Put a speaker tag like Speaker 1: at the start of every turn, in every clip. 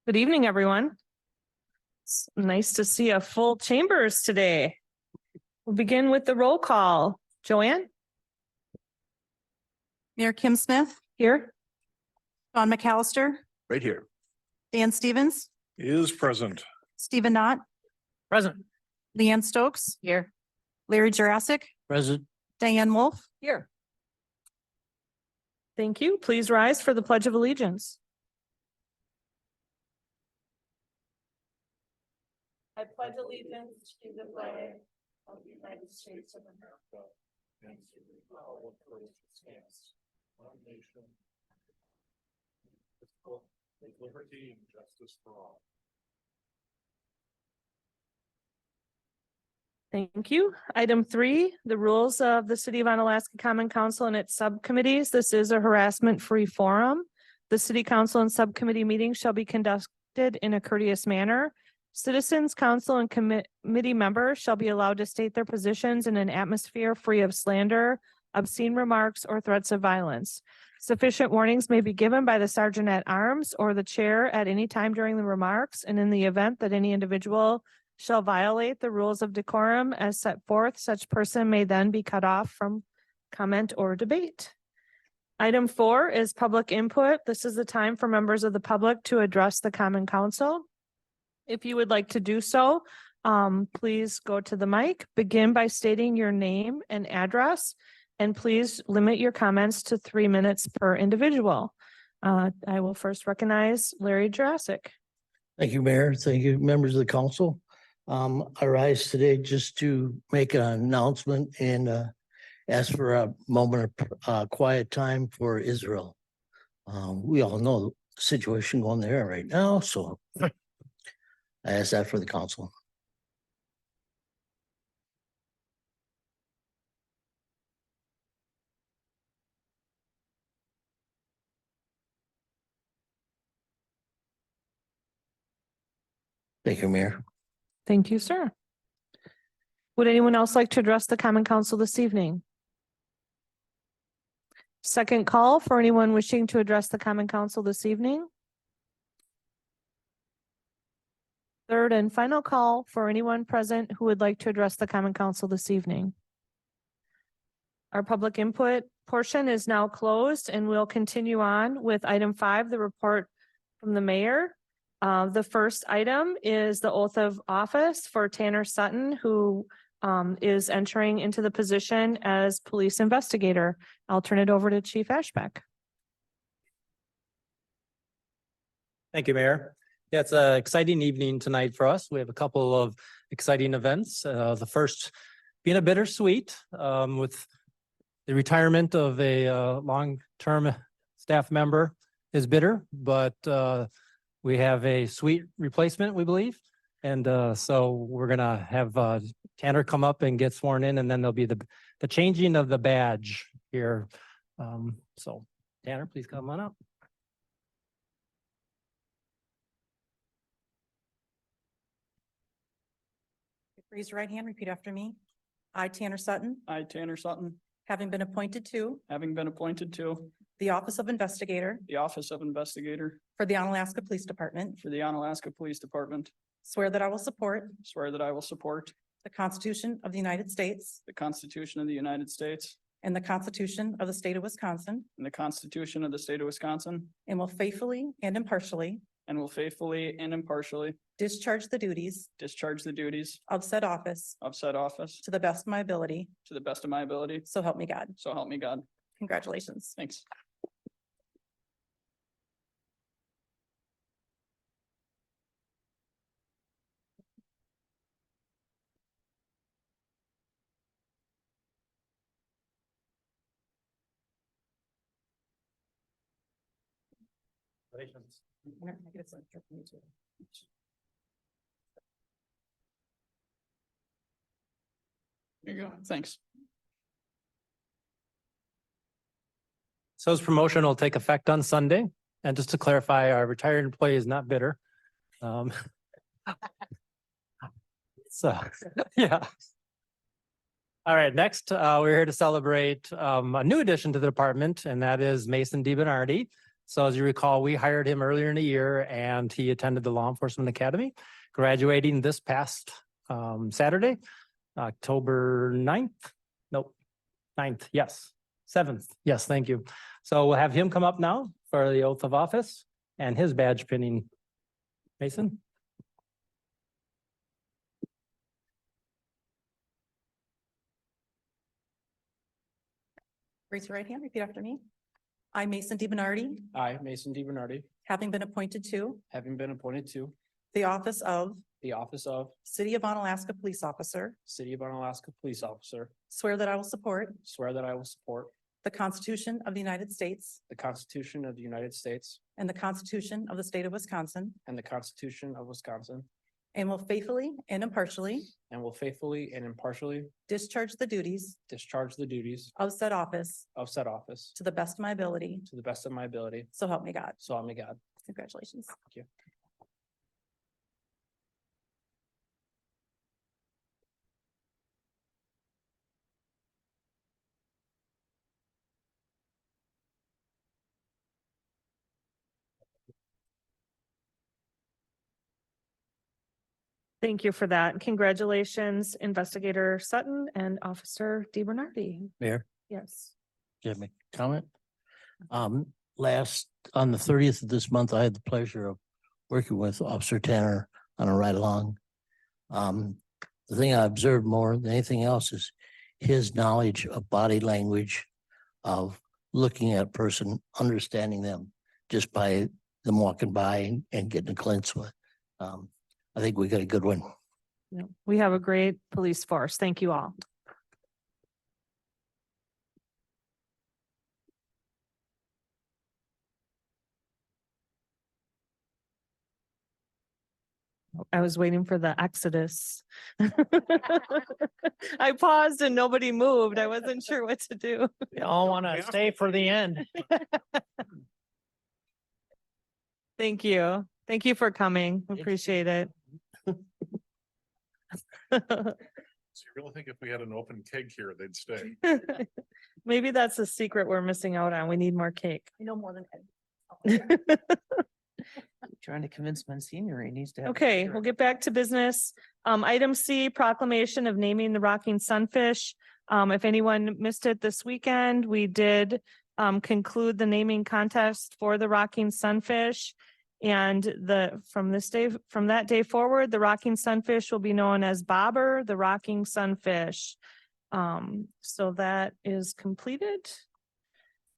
Speaker 1: Good evening, everyone. It's nice to see a full chambers today. We'll begin with the roll call. Joanne,
Speaker 2: Mayor Kim Smith,
Speaker 1: here.
Speaker 2: Sean McAllister,
Speaker 3: Right here.
Speaker 2: Dan Stevens,
Speaker 3: Is present.
Speaker 2: Stephen Knott,
Speaker 1: Present.
Speaker 2: Leanne Stokes,
Speaker 1: Here.
Speaker 2: Larry Jurassic,
Speaker 3: Present.
Speaker 2: Diane Wolf.
Speaker 1: Here. Thank you. Please rise for the Pledge of Allegiance. I pledge allegiance to the flag of the United States of America and to the republic for which it stands, one nation, with liberty and justice for all. Thank you. Item 3, the rules of the City of Onalaska Common Council and its subcommittees. This is a harassment-free forum. The City Council and subcommittee meetings shall be conducted in a courteous manner. Citizens, council, and committee members shall be allowed to state their positions in an atmosphere free of slander, obscene remarks, or threats of violence. Sufficient warnings may be given by the sergeant at arms or the chair at any time during the remarks, and in the event that any individual shall violate the rules of decorum as set forth, such person may then be cut off from comment or debate. Item 4 is public input. This is the time for members of the public to address the Common Council. If you would like to do so, please go to the mic, begin by stating your name and address, and please limit your comments to 3 minutes per individual. I will first recognize Larry Jurassic.
Speaker 4: Thank you, Mayor. Thank you, members of the council. I rise today just to make an announcement and ask for a moment of quiet time for Israel. We all know the situation going there right now, so I ask that for the council. Thank you, Mayor.
Speaker 1: Thank you, sir. Would anyone else like to address the Common Council this evening? Second call for anyone wishing to address the Common Council this evening. Third and final call for anyone present who would like to address the Common Council this evening. Our public input portion is now closed, and we'll continue on with item 5, the report from the mayor. The first item is the oath of office for Tanner Sutton, who is entering into the position as police investigator. I'll turn it over to Chief Ashbeck.
Speaker 5: Thank you, Mayor. Yeah, it's an exciting evening tonight for us. We have a couple of exciting events. The first being a bittersweet with the retirement of a long-term staff member is bitter, but we have a sweet replacement, we believe. And so we're gonna have Tanner come up and get sworn in, and then there'll be the changing of the badge here. So Tanner, please come on up.
Speaker 2: Raise your right hand, repeat after me. I, Tanner Sutton,
Speaker 6: I, Tanner Sutton,
Speaker 2: having been appointed to
Speaker 6: having been appointed to
Speaker 2: the office of investigator
Speaker 6: the Office of Investigator
Speaker 2: for the Onalaska Police Department,
Speaker 6: for the Onalaska Police Department,
Speaker 2: swear that I will support
Speaker 6: swear that I will support
Speaker 2: the Constitution of the United States
Speaker 6: the Constitution of the United States
Speaker 2: and the Constitution of the State of Wisconsin,
Speaker 6: and the Constitution of the State of Wisconsin,
Speaker 2: and will faithfully and impartially
Speaker 6: and will faithfully and impartially
Speaker 2: discharge the duties
Speaker 6: discharge the duties
Speaker 2: of said office
Speaker 6: of said office
Speaker 2: to the best of my ability.
Speaker 6: to the best of my ability.
Speaker 2: So help me God.
Speaker 6: So help me God.
Speaker 2: Congratulations.
Speaker 6: Thanks.
Speaker 5: Congratulations.
Speaker 6: There you go. Thanks.
Speaker 5: So his promotion will take effect on Sunday. And just to clarify, our retired employee is not bitter. So, yeah. All right, next, we're here to celebrate a new addition to the department, and that is Mason DiBernardi. So as you recall, we hired him earlier in the year and he attended the Law Enforcement Academy, graduating this past Saturday, October 9th. Nope, 9th, yes, 7th. Yes, thank you. So we'll have him come up now for the oath of office and his badge pinning. Mason?
Speaker 2: Raise your right hand, repeat after me. I, Mason DiBernardi,
Speaker 6: I, Mason DiBernardi,
Speaker 2: having been appointed to
Speaker 6: having been appointed to
Speaker 2: the office of
Speaker 6: the office of
Speaker 2: City of Onalaska Police Officer,
Speaker 6: City of Onalaska Police Officer,
Speaker 2: swear that I will support
Speaker 6: swear that I will support
Speaker 2: the Constitution of the United States
Speaker 6: the Constitution of the United States
Speaker 2: and the Constitution of the State of Wisconsin,
Speaker 6: and the Constitution of Wisconsin,
Speaker 2: and will faithfully and impartially
Speaker 6: and will faithfully and impartially
Speaker 2: discharge the duties
Speaker 6: discharge the duties
Speaker 2: of said office
Speaker 6: of said office
Speaker 2: to the best of my ability.
Speaker 6: to the best of my ability.
Speaker 2: So help me God.
Speaker 6: So help me God.
Speaker 2: Congratulations.
Speaker 6: Thank you.
Speaker 1: Thank you for that. Congratulations, Investigator Sutton and Officer DiBernardi.
Speaker 4: Mayor,
Speaker 1: Yes.
Speaker 4: do you have a comment? On the 30th of this month, I had the pleasure of working with Officer Tanner on a ride along. The thing I observed more than anything else is his knowledge of body language, of looking at a person, understanding them just by them walking by and getting a glimpse with. I think we got a good one.
Speaker 1: Yeah, we have a great police force. Thank you all. I was waiting for the exodus. I paused and nobody moved. I wasn't sure what to do.
Speaker 3: We all want to stay for the end.
Speaker 1: Thank you. Thank you for coming. Appreciate it.
Speaker 7: So you really think if we had an open keg here, they'd stay?
Speaker 1: Maybe that's a secret we're missing out on. We need more cake.
Speaker 2: I know more than Ed.
Speaker 3: Trying to convince Monsignor he needs to have.
Speaker 1: Okay, we'll get back to business. Item C, proclamation of naming the Rocking Sunfish. If anyone missed it this weekend, we did conclude the naming contest for the Rocking Sunfish. And from that day forward, the Rocking Sunfish will be known as Bobber, the Rocking Sunfish. So that is completed.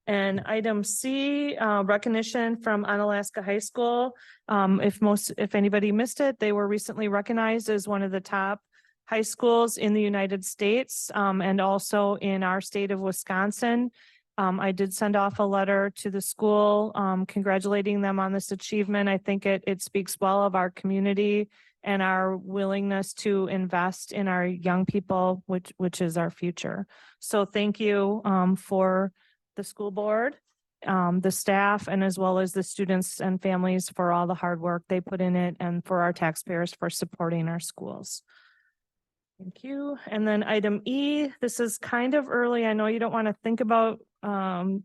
Speaker 1: And item C, recognition from Onalaska High School. If anybody missed it, they were recently recognized as one of the top high schools in the United States, and also in our state of Wisconsin. I did send off a letter to the school, congratulating them on this achievement. I think it speaks well of our community and our willingness to invest in our young people, which is our future. So thank you, for the school board, the staff, and as well as the students and families for all the hard work they put in it, and for our taxpayers for supporting our schools. Thank you. And then item E, this is kind of early. I know you don't want to think about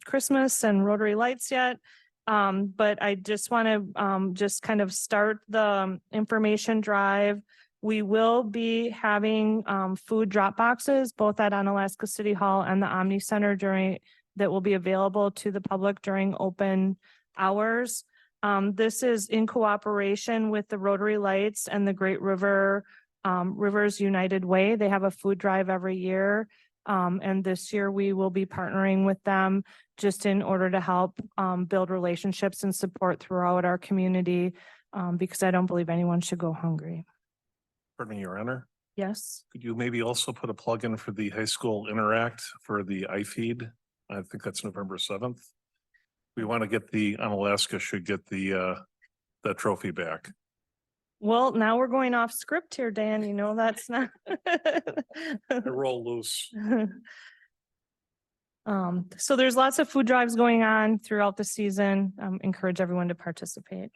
Speaker 1: Christmas and Rotary Lights yet. But I just want to just kind of start the information drive. We will be having food drop boxes both at Onalaska City Hall and the Omni Center that will be available to the public during open hours. This is in cooperation with the Rotary Lights and the Great Rivers United Way. They have a food drive every year. And this year we will be partnering with them just in order to help build relationships and support throughout our community, because I don't believe anyone should go hungry.
Speaker 7: Pardon me, Your Honor.
Speaker 1: Yes.
Speaker 7: Could you maybe also put a plug in for the high school interact for the iFeed? I think that's November 7th. We want to get Onalaska should get that trophy back.
Speaker 1: Well, now we're going off script here, Dan. You know, that's not.
Speaker 7: I roll loose.
Speaker 1: So there's lots of food drives going on throughout the season. Encourage everyone to participate.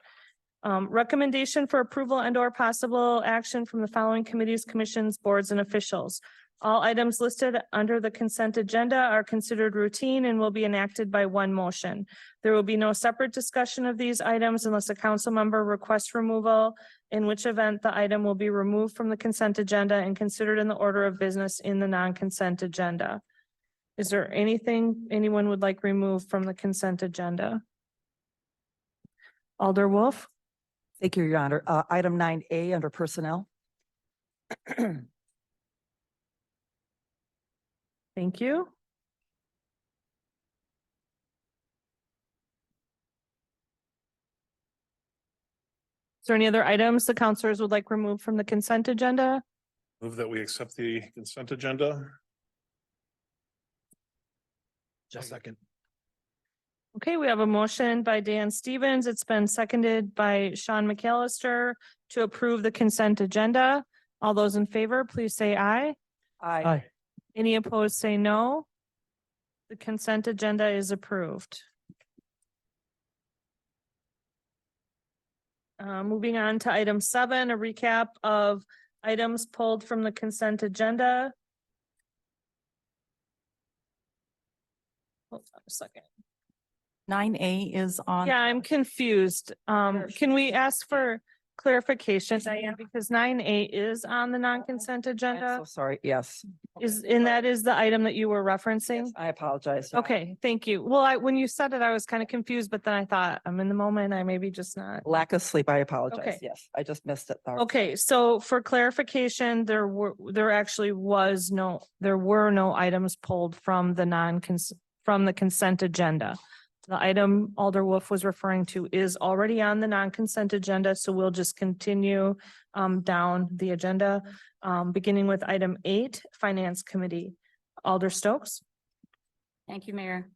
Speaker 1: Recommendation for approval and or possible action from the following committees, commissions, boards, and officials. All items listed under the consent agenda are considered routine and will be enacted by one motion. There will be no separate discussion of these items unless a council member requests removal, in which event the item will be removed from the consent agenda and considered in the order of business in the non-consent agenda. Is there anything anyone would like removed from the consent agenda? Alder Wolf?
Speaker 2: Thank you, Your Honor. Item 9A under personnel.
Speaker 1: Thank you. Is there any other items the counselors would like removed from the consent agenda?
Speaker 7: Move that we accept the consent agenda.
Speaker 6: Just second.
Speaker 1: Okay, we have a motion by Dan Stevens. It's been seconded by Sean McAllister to approve the consent agenda. All those in favor, please say aye.
Speaker 2: Aye.
Speaker 1: Any opposed, say no. The consent agenda is approved. Moving on to item 7, a recap of items pulled from the consent agenda. Hold on a second.
Speaker 2: 9A is on.
Speaker 1: Yeah, I'm confused. Can we ask for clarification, Diane, because 9A is on the non-consent
Speaker 2: I'm
Speaker 1: agenda?
Speaker 2: so sorry. Yes.
Speaker 1: And that is the item that you were referencing?
Speaker 2: Yes, I apologize.
Speaker 1: Okay, thank you. Well, when you said it, I was kind of confused, but then I thought, I'm in the moment, I maybe just not.
Speaker 2: Lack of sleep. I apologize.
Speaker 1: Okay.
Speaker 2: Yes, I just missed it. Sorry.
Speaker 1: Okay, so for clarification, there were no items pulled from the consent agenda. The item Alder Wolf was referring to is already on the non-consent agenda, so we'll just continue down the agenda, beginning with item 8, Finance Committee. Alder Stokes.
Speaker 8: Thank you, Mayor.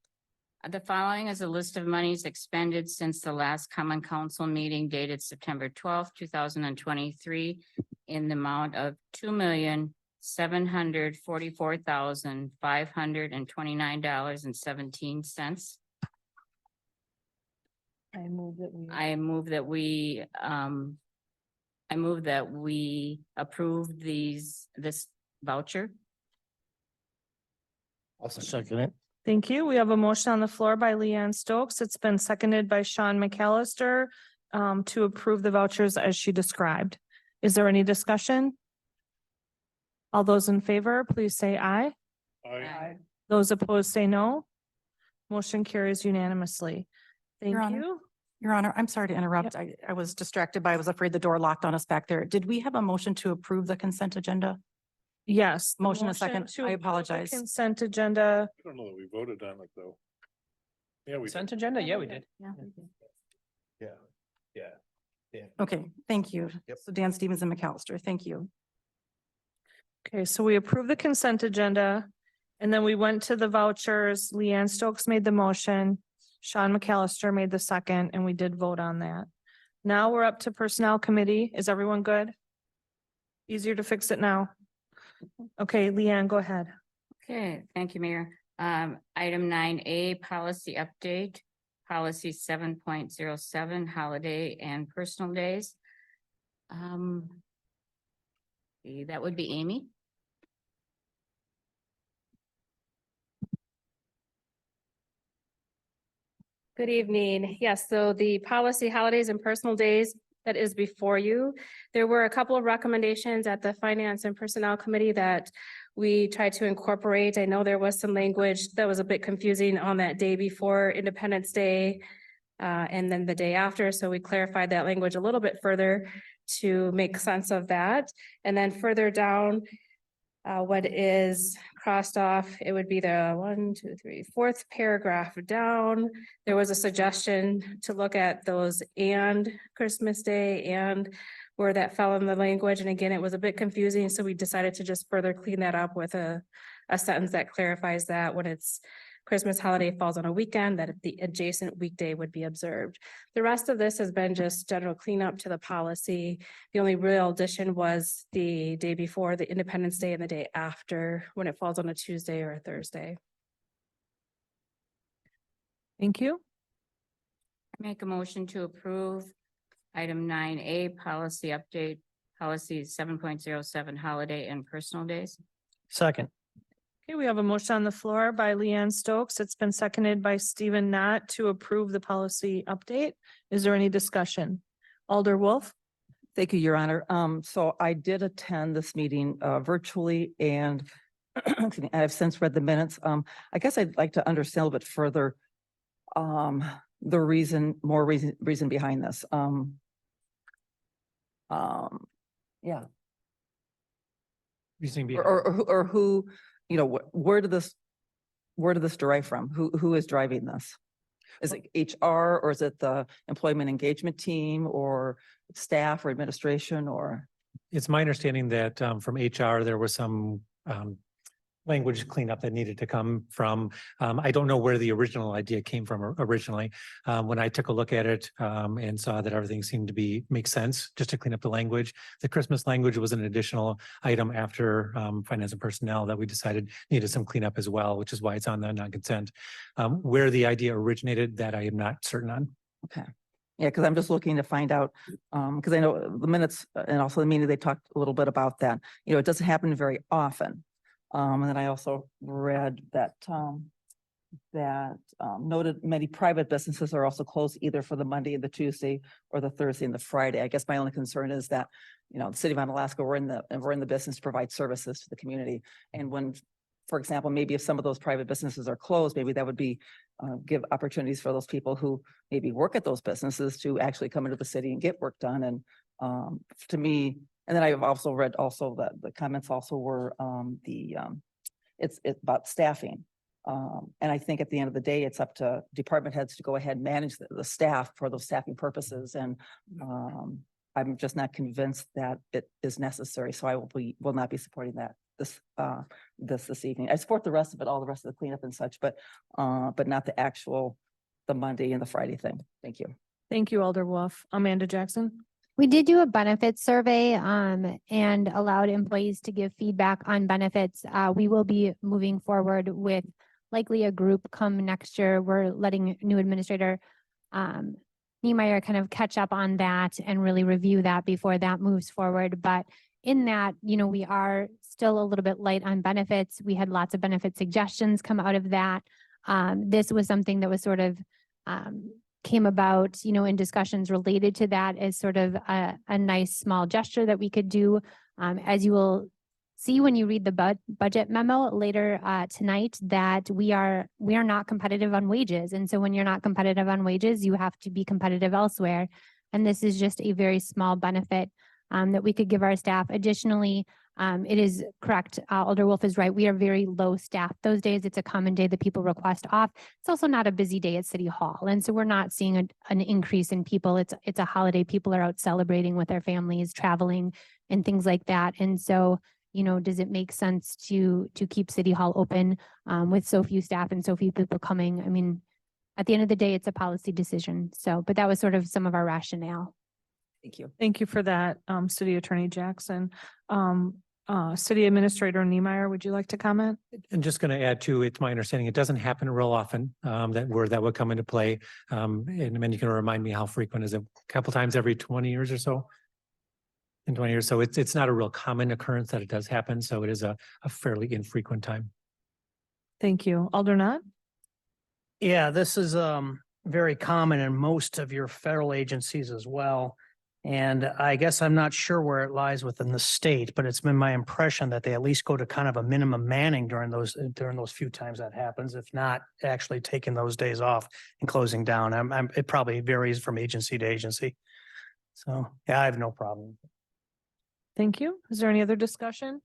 Speaker 8: The following is a list of monies expended since the last common council meeting dated September 12th, 2023 in the amount of $2,744,529.17.
Speaker 1: I move that we.
Speaker 8: I move that we approve this voucher.
Speaker 4: Also second it.
Speaker 1: Thank you. We have a motion on the floor by Leanne Stokes. It's been seconded by Sean McAllister to approve the vouchers as she described. Is there any discussion? All those in favor, please say aye.
Speaker 7: Aye.
Speaker 1: Those opposed, say no. Motion carries unanimously. Thank
Speaker 2: Your Honor.
Speaker 1: you.
Speaker 2: Your Honor, I'm sorry to interrupt. I was distracted by, I was afraid the door locked on us back there. Did we have a motion to approve the consent agenda?
Speaker 1: Yes. the
Speaker 2: Motion a second.
Speaker 1: to
Speaker 2: I
Speaker 1: approve the
Speaker 2: apologize.
Speaker 1: Consent agenda.
Speaker 7: I don't know that we voted on it, though. Yeah, we.
Speaker 6: Consent agenda? Yeah, we did.
Speaker 7: Yeah. Yeah.
Speaker 2: Okay, thank you.
Speaker 7: Yep.
Speaker 2: So Dan Stevens and McAllister, thank you.
Speaker 1: Okay, so we approved the consent agenda and then we went to the vouchers. Leanne Stokes made the motion. Sean McAllister made the second and we did vote on that. Now we're up to Personnel Committee. Is everyone good? Easier to fix it now. Okay, Leanne, go ahead.
Speaker 8: Okay, thank you, Mayor. Item 9A, policy update, policy 7.07, holiday and personal days. That would be Amy.
Speaker 9: Good evening. Yes, so the policy holidays and personal days that is before you. There were a couple of recommendations at the Finance and Personnel Committee that we tried to incorporate. I know there was some language that was a bit confusing on that day before Independence Day and then the day after. So we clarified that language a little bit further to make sense of that. And then further down, what is crossed off, it would be the 4th paragraph down. There was a suggestion to look at those and Christmas Day and where that fell in the language. And again, it was a bit confusing. So we decided to just further clean that up with a sentence that clarifies that when it's Christmas holiday falls on a weekend, that the adjacent weekday would be observed. The rest of this has been just general cleanup to the policy. The only real addition was the day before the Independence Day and the day after when it falls on a Tuesday or a Thursday.
Speaker 1: Thank you.
Speaker 8: Make a motion to approve item 9A, policy update, policy 7.07, holiday and personal days.
Speaker 6: Second.
Speaker 1: Okay, we have a motion on the floor by Leanne Stokes. It's been seconded by Stephen Knott to approve the policy update. Is there any discussion? Alder Wolf?
Speaker 10: Thank you, Your Honor. So I did attend this meeting virtually and excuse me, I have since read the minutes. I guess I'd like to understand a little bit further the reason behind this. Yeah,
Speaker 5: Reasoning behind.
Speaker 10: or who, you know, where did this derive from? Who is driving this? Is it HR or is it the employment engagement team or staff or administration or?
Speaker 5: It's my understanding that from HR, there was some language cleanup that needed to come from. I don't know where the original idea came from originally. When I took a look at it and saw that everything seemed to make sense just to clean up the language. The Christmas language was an additional item after finance and personnel that we decided needed some cleanup as well, which is why it's on the non-consent. Where the idea originated, that I am not certain on.
Speaker 10: Okay. Yeah, because I'm just looking to find out, because I know the minutes and also the meeting, they talked a little bit about that. You know, it doesn't happen very often. And then I also read that noted many private businesses are also closed either for the Monday and the Tuesday or the Thursday and the Friday. I guess my only concern is that, you know, the city of Onalaska, we're in the business to provide services to the community. And when, for example, maybe if some of those private businesses are closed, maybe that would be give opportunities for those people who maybe work at those businesses to actually come into the city and get work done. And to me, and then I've also read that the comments also were it's about staffing. And I think at the end of the day, it's up to department heads to go ahead and manage the staff for those staffing purposes. And I'm just not convinced that it is necessary. So I will not be supporting that this evening. I support the rest of it, all the rest of the cleanup and such, but not the Monday and the Friday thing. Thank you.
Speaker 1: Thank you, Alder Wolf. Amanda Jackson?
Speaker 11: We did do a benefits survey and allowed employees to give feedback on benefits. We will be moving forward with likely a group come next year. We're letting new administrator Niemeyer kind of catch up on that and really review that before that moves forward. But in that, you know, we are still a little bit light on benefits. We had lots of benefit suggestions come out of that. This was something that was sort of came about, you know, in discussions related to that as sort of a nice small gesture that we could do. As you will see when you read the budget memo later tonight, that we are not competitive on wages. And so when you're not competitive on wages, you have to be competitive elsewhere. And this is just a very small benefit that we could give our staff. Additionally, it is correct. Alder Wolf is right. We are very low staffed those days. It's a common day that people request off. It's also not a busy day at City Hall. And so we're not seeing an increase in people. It's a holiday. People are out celebrating with their families, traveling and things like that. And so, you know, does it make sense to keep City Hall open with so few staff and so few people coming? I mean, at the end of the day, it's a policy decision. So, but that was sort of some of our rationale.
Speaker 10: Thank you.
Speaker 1: Thank you for that, City Attorney Jackson. City Administrator Niemeyer, would you like to comment?
Speaker 5: And just going to add to it, my understanding, it doesn't happen real often that would come into play. And then you can remind me how frequent is it? A couple times every 20 years or so? In 20 years. So it's not a real common occurrence that it does happen. So it is a fairly infrequent time.
Speaker 1: Thank you. Alder Knott?
Speaker 6: Yeah, this is very common in most of your federal agencies as well. And I guess I'm not sure where it lies within the state, but it's been my impression that they at least go to kind of a minimum manning during those few times that happens, if not actually taking those days off and closing down. It probably varies from agency to agency. So yeah, I have no problem.
Speaker 1: Thank you. Is there any other discussion?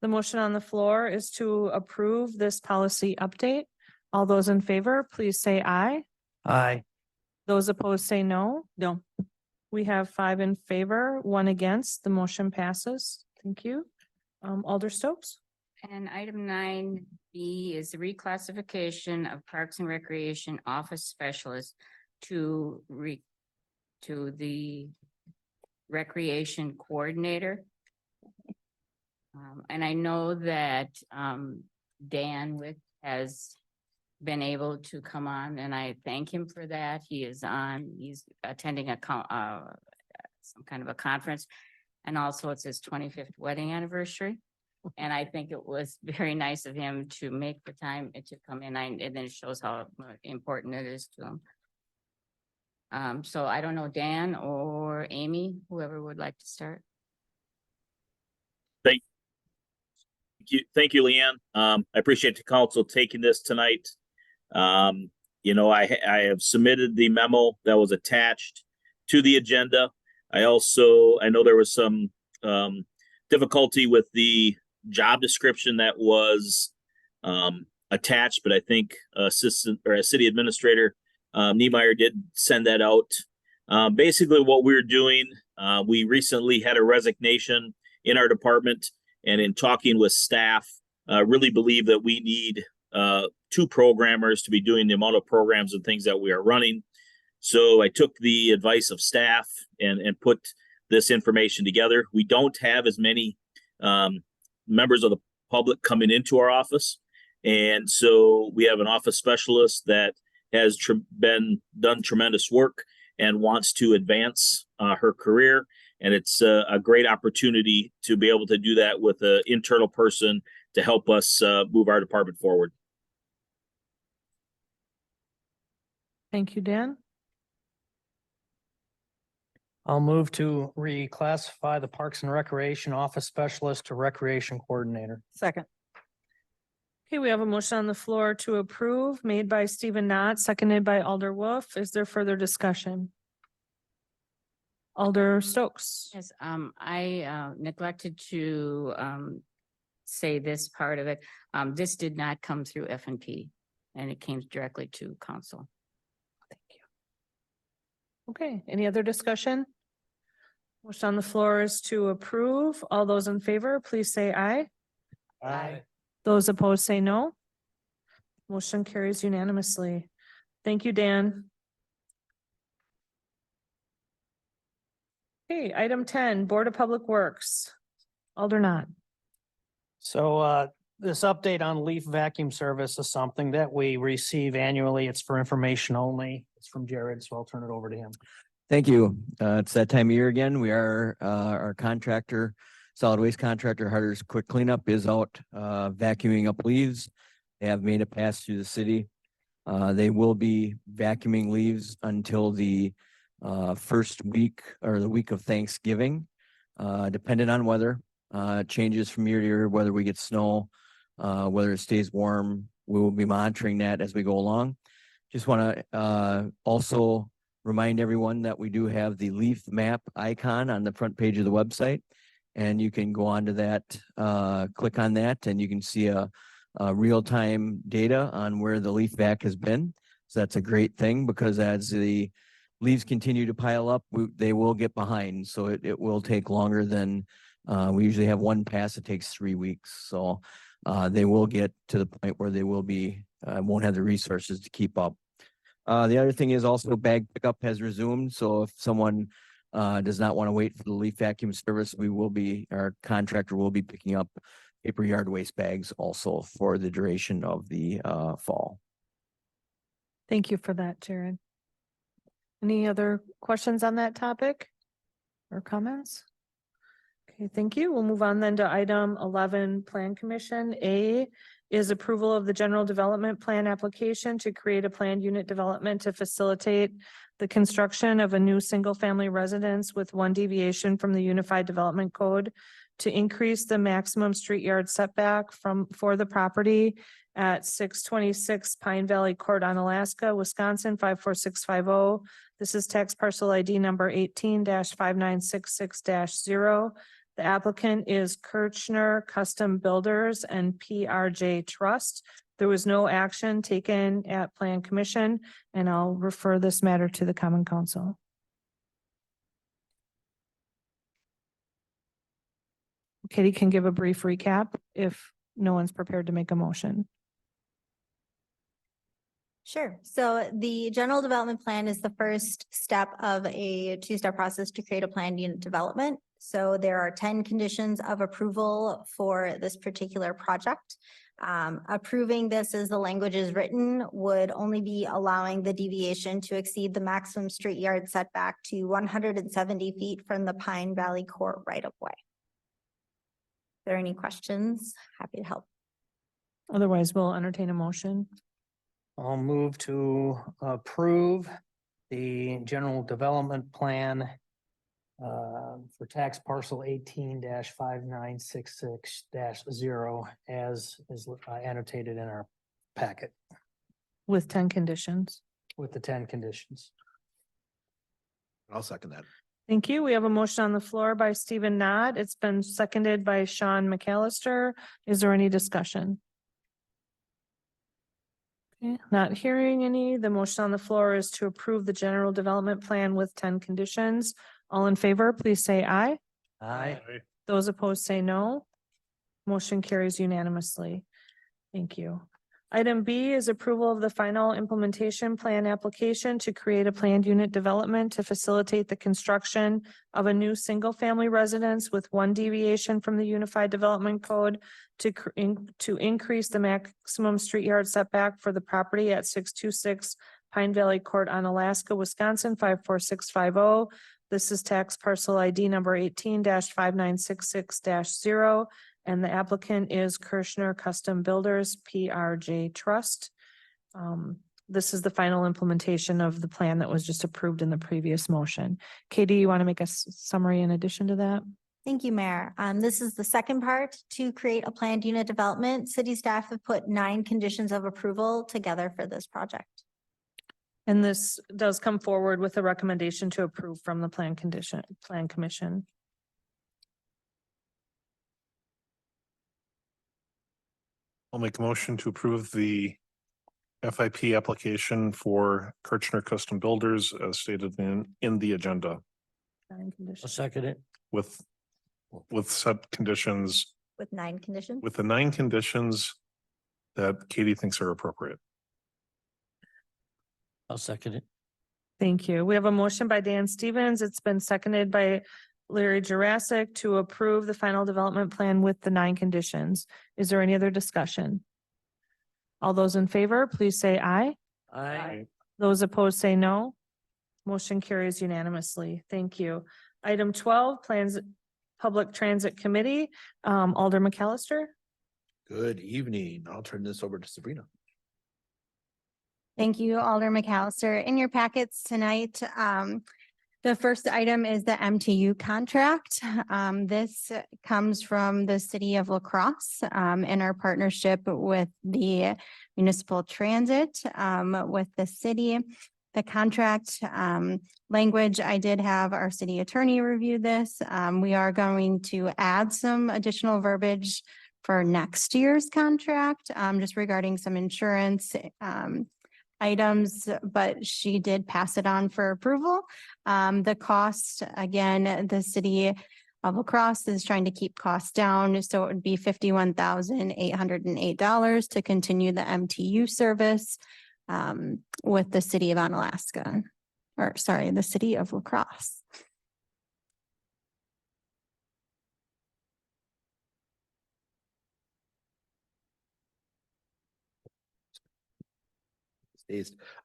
Speaker 1: The motion on the floor is to approve this policy update. All those in favor, please say aye.
Speaker 6: Aye.
Speaker 1: Those opposed say no.
Speaker 10: No.
Speaker 1: We have 5 in favor, 1 against. The motion passes. Thank you. Alder Stokes?
Speaker 8: And item 9B is the reclassification of Parks and Recreation Office Specialist to the Recreation Coordinator. And I know that Dan has been able to come on, and I thank him for that. He's attending some kind of a conference, and also it's his 25th wedding anniversary. And I think it was very nice of him to make the time to come in, and then it shows how important it is to him. So I don't know, Dan or Amy, whoever would like to start.
Speaker 12: Thank you, Leanne. I appreciate the council taking this tonight. You know, I have submitted the memo that was attached to the agenda. I know there was some difficulty with the job description that was attached, but I think city administrator Niemeyer did send that out. Basically what we're doing, we recently had a resignation in our department, and in talking with staff, really believe that we need 2 programmers to be doing the amount of programs and things that we are running. So I took the advice of staff and put this information together. We don't have as many members of the public coming into our office. And so we have an office specialist that has done tremendous work and wants to advance her career. And it's a great opportunity to be able to do that with an internal person to help us move our department forward.
Speaker 1: Thank you, Dan.
Speaker 6: I'll move to reclassify the Parks and Recreation Office Specialist to Recreation Coordinator.
Speaker 10: Second.
Speaker 1: Okay, we have a motion on the floor to approve, made by Stephen Knott, seconded by Alder Wolf. Is there further discussion? Alder Stokes.
Speaker 8: Yes, I neglected to say this part of it. This did not come through F&P, and it came directly to council.
Speaker 1: Thank you. Okay, any other discussion? Motion on the floor is to approve. All those in favor, please say aye.
Speaker 8: Aye.
Speaker 1: Those opposed say no. Motion carries unanimously. Thank you, Dan. Okay, item 10, Board of Public Works. Alder Knott.
Speaker 6: So this update on leaf vacuum service is something that we receive annually. It's for information only. It's from Jared, so I'll turn it over to him.
Speaker 13: Thank you. It's that time of year again. We are, our contractor, solid waste contractor, Harder's Quick Cleanup is out, vacuuming up leaves. They have made it pass through the city. They will be vacuuming leaves until the first week or the week of Thanksgiving, depending on weather. Changes from year to year, whether we get snow, whether it stays warm. We will be monitoring that as we go along. Just want to also remind everyone that we do have the leaf map icon on the front page of the website, and you can go onto that, click on that, and you can see a real-time data on where the leaf vac has been. So that's a great thing, because as the leaves continue to pile up, they will get behind. So it will take longer than we usually have one pass. It takes 3 weeks. So they will get to the point where they will be, won't have the resources to keep up. The other thing is also bag pickup has resumed. So if someone does not want to wait for the leaf vacuum service, our contractor will be picking up paper yard waste bags also for the duration of the fall.
Speaker 1: Thank you for that, Jared. Any other questions on that topic or comments? Okay, thank you. We'll move on then to item 11, Plan Commission. A is approval of the general development plan application to create a planned unit development to facilitate the construction of a new single-family residence with 1 deviation from the Unified Development Code to increase the maximum street yard setback for the property at 626 Pine Valley Court on Alaska, Wisconsin, 54650. This is tax parcel ID number 18-5966-0. The applicant is Kirchner Custom Builders and PRJ Trust. There was no action taken at Plan Commission, and I'll refer this matter to the Common Council. Katie can give a brief recap if no one's prepared to make a motion.
Speaker 14: Sure. So the general development plan is the first step of a 2-step process to create a planned unit development. So there are 10 conditions of approval for this particular project. Approving this as the language is written would only be allowing the deviation to exceed the maximum street yard setback to 170 feet from the Pine Valley Court right of way. there any questions? Happy to help.
Speaker 1: Otherwise, we'll entertain a motion.
Speaker 6: I'll move to approve the general development plan for tax parcel 18-5966-0 as is annotated in our packet
Speaker 1: With 10 conditions.
Speaker 6: with the 10 conditions.
Speaker 15: I'll second that.
Speaker 1: Thank you. We have a motion on the floor by Stephen Nod. It's been seconded by Sean McAllister. Is there any discussion? Okay, not hearing any. The motion on the floor is to approve the general development plan with 10 conditions. All in favor, please say aye.
Speaker 6: Aye.
Speaker 1: Those opposed say no. Motion carries unanimously. Thank you. Item B is approval of the final implementation plan application to create a planned unit development to facilitate the construction of a new single-family residence with one deviation from the Unified Development Code to increase the maximum street yard setback for the property at 626 Pine Valley Court on Alaska, Wisconsin, 54650. This is tax parcel ID number 18-5966-0. And the applicant is Kirschner Custom Builders, PRJ Trust. This is the final implementation of the plan that was just approved in the previous motion. Katie, you want to make a summary in addition to that?
Speaker 14: Thank you, Mayor. This is the second part to create a planned unit development. City staff have put 9 conditions of approval together for this project.
Speaker 1: And this does come forward with a recommendation to approve from the plan commission.
Speaker 7: I'll make a motion to approve the FIP application for Kirchner Custom Builders as stated in the agenda
Speaker 1: Nine conditions.
Speaker 6: I'll second it.
Speaker 7: with set conditions,
Speaker 14: With 9 conditions.
Speaker 7: with the 9 conditions that Katie thinks are appropriate.
Speaker 6: I'll second it.
Speaker 1: Thank you. We have a motion by Dan Stevens. It's been seconded by Larry Jurassic to approve the final development plan with the 9 conditions. Is there any other discussion? All those in favor, please say aye.
Speaker 6: Aye.
Speaker 1: Those opposed say no. Motion carries unanimously. Thank you. Item 12, Plans Public Transit Committee, Alder McAllister.
Speaker 15: Good evening. I'll turn this over to Sabrina.
Speaker 11: Thank you, Alder McAllister. In your packets tonight, the first item is the MTU contract. This comes from the city of La Crosse in our partnership with the municipal transit with the city. The contract language, I did have our city attorney review this. We are going to add some additional verbiage for next year's contract, just regarding some insurance items, but she did pass it on for approval. The cost, again, the city of La Crosse is trying to keep costs down, so it would be $51,808 to continue the MTU service with the city of Onalaska, or sorry, the city of La Crosse.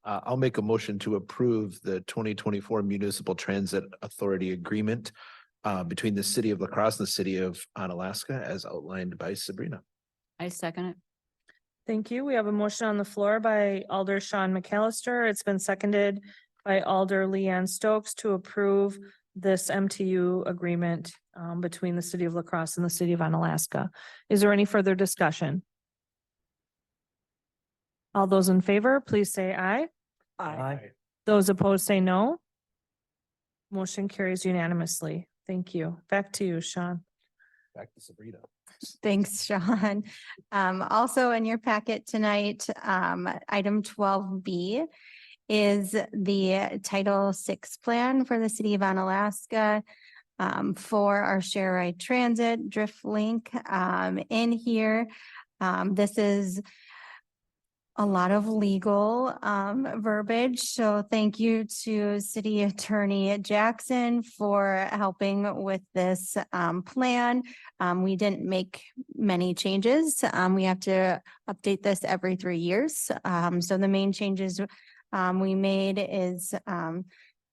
Speaker 15: I'll make a motion to approve the 2024 Municipal Transit Authority Agreement between the city of La Crosse and the city of Onalaska as outlined by Sabrina.
Speaker 8: I second it.
Speaker 1: Thank you. We have a motion on the floor by Alder Sean McAllister. It's been seconded by Alder Leanne Stokes to approve this MTU agreement between the city of La Crosse and the city of Onalaska. Is there any further discussion? All those in favor, please say aye.
Speaker 6: Aye.
Speaker 1: Those opposed say no. Motion carries unanimously. Thank you. Back to you, Sean.
Speaker 15: Back to Sabrina.
Speaker 11: Thanks, Sean. Also in your packet tonight, item 12B is the Title VI plan for the city of Onalaska for our share ride transit drift link in here. This is a lot of legal verbiage. So thank you to City Attorney Jackson for helping with this plan. We didn't make many changes. We have to update this every 3 years. So the main changes we made is in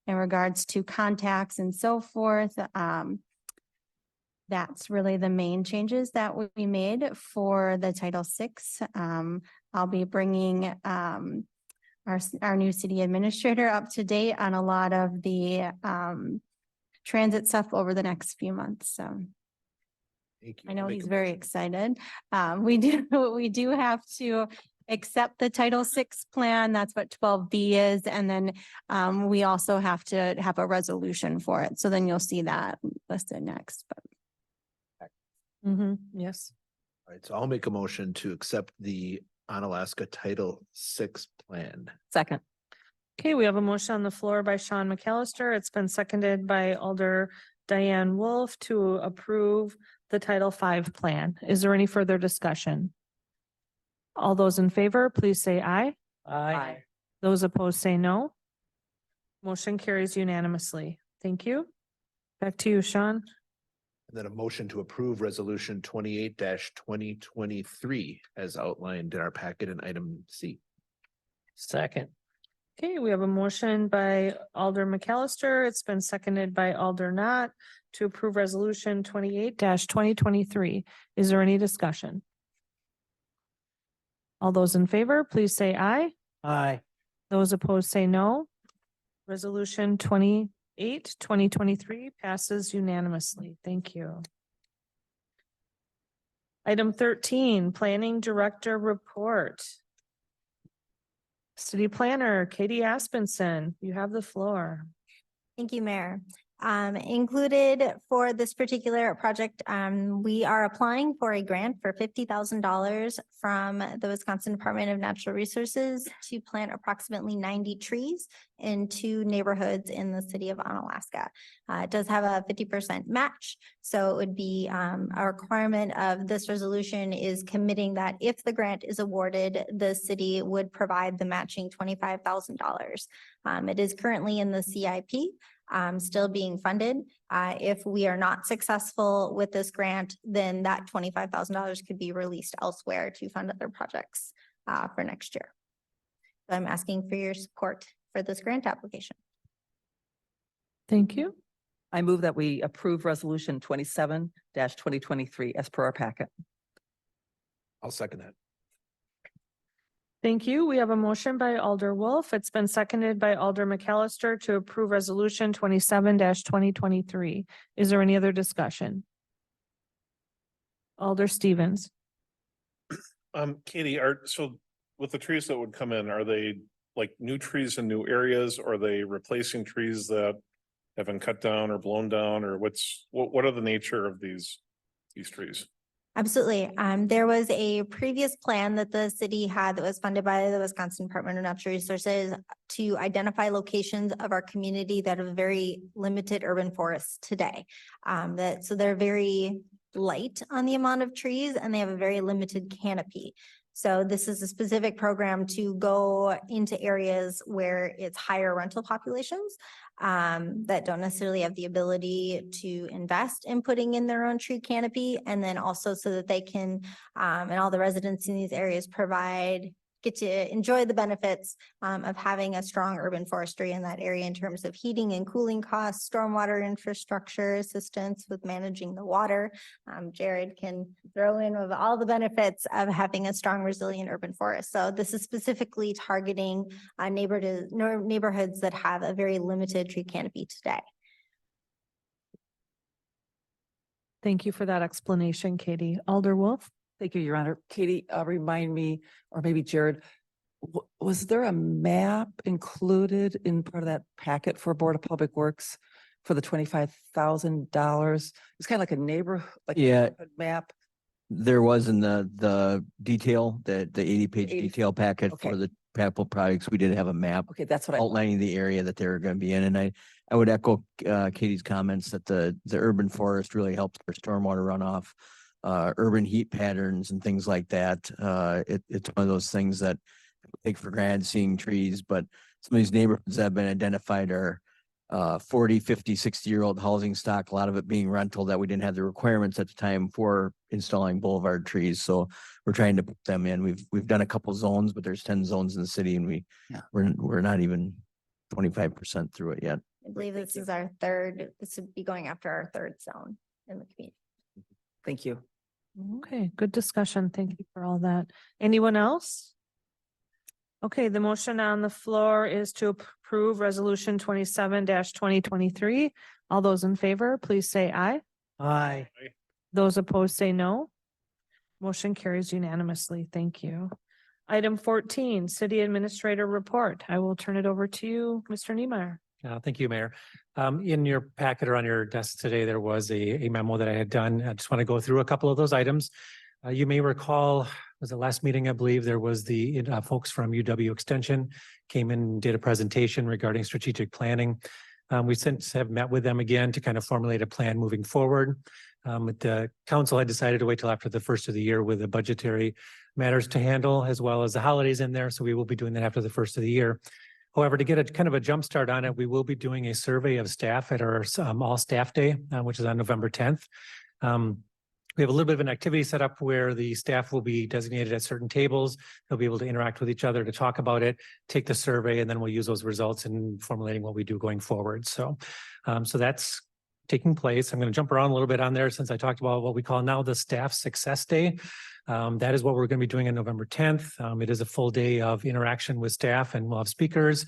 Speaker 11: regards to contacts and so forth.
Speaker 14: That's really the main changes that we made for the Title VI. I'll be bringing our new city administrator up to date on a lot of the transit stuff over the next few months. So
Speaker 15: Thank you.
Speaker 14: I
Speaker 15: I'll
Speaker 14: know
Speaker 15: make
Speaker 14: he's
Speaker 15: a
Speaker 14: very
Speaker 15: motion.
Speaker 14: excited. We do have to accept the Title VI plan. That's what 12B is. And then we also have to have a resolution for it. So then you'll see that listed next. But
Speaker 1: Yes.
Speaker 15: All right, so I'll make a motion to accept the Onalaska Title VI plan.
Speaker 10: Second.
Speaker 1: Okay, we have a motion on the floor by Sean McAllister. It's been seconded by Alder Diane Wolf to approve the Title V plan. Is there any further discussion? All those in favor, please say aye.
Speaker 6: Aye.
Speaker 1: Those opposed say no. Motion carries unanimously. Thank you. Back to you, Sean.
Speaker 15: And then a motion to approve resolution 28-2023 as outlined in our packet in item C.
Speaker 6: Second.
Speaker 1: Okay, we have a motion by Alder McAllister. It's been seconded by Alder Knott to approve resolution 28-2023. Is there any discussion? All those in favor, please say aye.
Speaker 6: Aye.
Speaker 1: Those opposed say no. Resolution 28-2023 passes unanimously. Thank you. Item 13, Planning Director Report. City Planner Katie Aspenson, you have the floor.
Speaker 14: thank you, Mayor. Included for this particular project, we are applying for a grant for $50,000 from the Wisconsin Department of Natural Resources to plant approximately 90 trees in 2 neighborhoods in the city of Onalaska. It does have a 50% match, so it would be a requirement of this resolution is committing that if the grant is awarded, the city would provide the matching $25,000. It is currently in the CIP. Still being funded. If we are not successful with this grant, then that $25,000 could be released elsewhere to fund other projects for next year. So I'm asking for your support for this grant application.
Speaker 1: Thank you.
Speaker 10: I move that we approve resolution 27-2023 as per our packet.
Speaker 15: I'll second that.
Speaker 1: Thank you. We have a motion by Alder Wolf. It's been seconded by Alder McAllister to approve resolution 27-2023. Is there any other discussion? Alder Stevens.
Speaker 7: Katie, so with the trees that would come in, are they like new trees in new areas? Or are they replacing trees that have been cut down or blown down, or what are the nature of these trees?
Speaker 14: Absolutely. There was a previous plan that the city had that was funded by the Wisconsin Department of Natural Resources to identify locations of our community that have very limited urban forests today. So they're very light on the amount of trees and they have a very limited canopy. So this is a specific program to go into areas where it's higher rental populations that don't necessarily have the ability to invest in putting in their own tree canopy. And then also so that they can, and all the residents in these areas get to enjoy the benefits of having a strong urban forestry in that area in terms of heating and cooling costs, stormwater infrastructure, assistance with managing the water. Jared can throw in with all the benefits of having a strong, resilient urban forest. So this is specifically targeting neighborhoods that have a very limited tree canopy today.
Speaker 1: Thank you for that explanation, Katie. Alder Wolf.
Speaker 10: Thank you, Your Honor. Katie, remind me, or maybe Jared, was there a map included in part of that packet for Board of Public Works for the $25,000? It's kind of like a
Speaker 13: Yeah.
Speaker 10: neighborhood map.
Speaker 13: There was in the detail, the 80-page
Speaker 10: 80
Speaker 13: detail packet
Speaker 10: Okay.
Speaker 13: for the capital projects. We did have a map
Speaker 10: Okay, that's what I,
Speaker 13: outlining the area that they're going to be in. And I would echo Katie's comments that the urban forest really helps our stormwater runoff, urban heat patterns and things like that. It's one of those things that we take for granted, seeing trees, but some of these neighborhoods that have been identified are 40, 50, 60-year-old housing stock, a lot of it being rental that we didn't have the requirements at the time for installing boulevard trees. So we're trying to put them in. We've done a couple zones, but there's 10 zones in the city and we're not even 25% through it yet.
Speaker 14: I believe this is our third, this would be going after our third zone in the community.
Speaker 10: Thank you.
Speaker 1: Okay, good discussion. Thank you for all that. Anyone else? Okay, the motion on the floor is to approve resolution 27-2023. All those in favor, please say aye.
Speaker 6: Aye.
Speaker 1: Those opposed say no. Motion carries unanimously. Thank you. Item 14, city administrator report. I will turn it over to you, Mr. Niemeyer.
Speaker 5: Thank you, Mayor. In your packet or on your desk today, there was a memo that I had done. I just want to go through a couple of those items. You may recall, was the last meeting, I believe, there was the folks from UW Extension came in and did a presentation regarding strategic planning. We since have met with them again to kind of formulate a plan moving forward. The council had decided to wait till after the first of the year with the budgetary matters to handle, as well as the holidays in there. So we will be doing that after the first of the year. However, to get a kind of a jump start on it, we will be doing a survey of staff at our all staff day, which is on November 10th. We have a little bit of an activity set up where the staff will be designated at certain tables. They'll be able to interact with each other to talk about it, take the survey, and then we'll use those results in formulating what we do going forward. So that's taking place. I'm going to jump around a little bit on there since I talked about what we call now the Staff Success Day. That is what we're going to be doing on November 10th. It is a full day of interaction with staff, and we'll have speakers,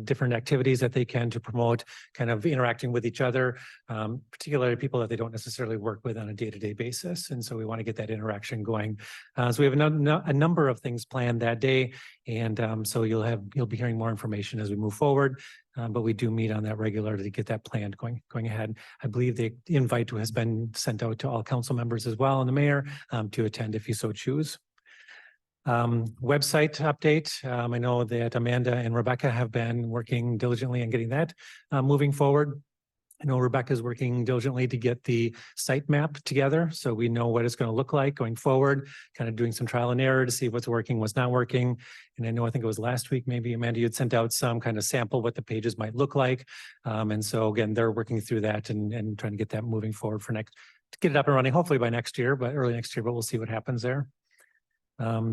Speaker 5: different activities that they can to promote kind of interacting with each other, particularly people that they don't necessarily work with on a day-to-day basis. And so we want to get that interaction going. So we have a number of things planned that day. And so you'll be hearing more information as we move forward. But we do meet on that regularly to get that planned going ahead. I believe the invite has been sent out to all council members as well and the mayor to attend if you so choose. Website update. I know that Amanda and Rebecca have been working diligently on getting that moving forward. I know Rebecca is working diligently to get the site map together, so we know what it's going to look like going forward, kind of doing some trial and error to see what's working, what's not working. And I think it was last week, maybe Amanda, you had sent out some kind of sample what the pages might look like. And so again, they're working through that and trying to get that moving forward to get it up and running, hopefully by next year, but early next year, but we'll see what happens there.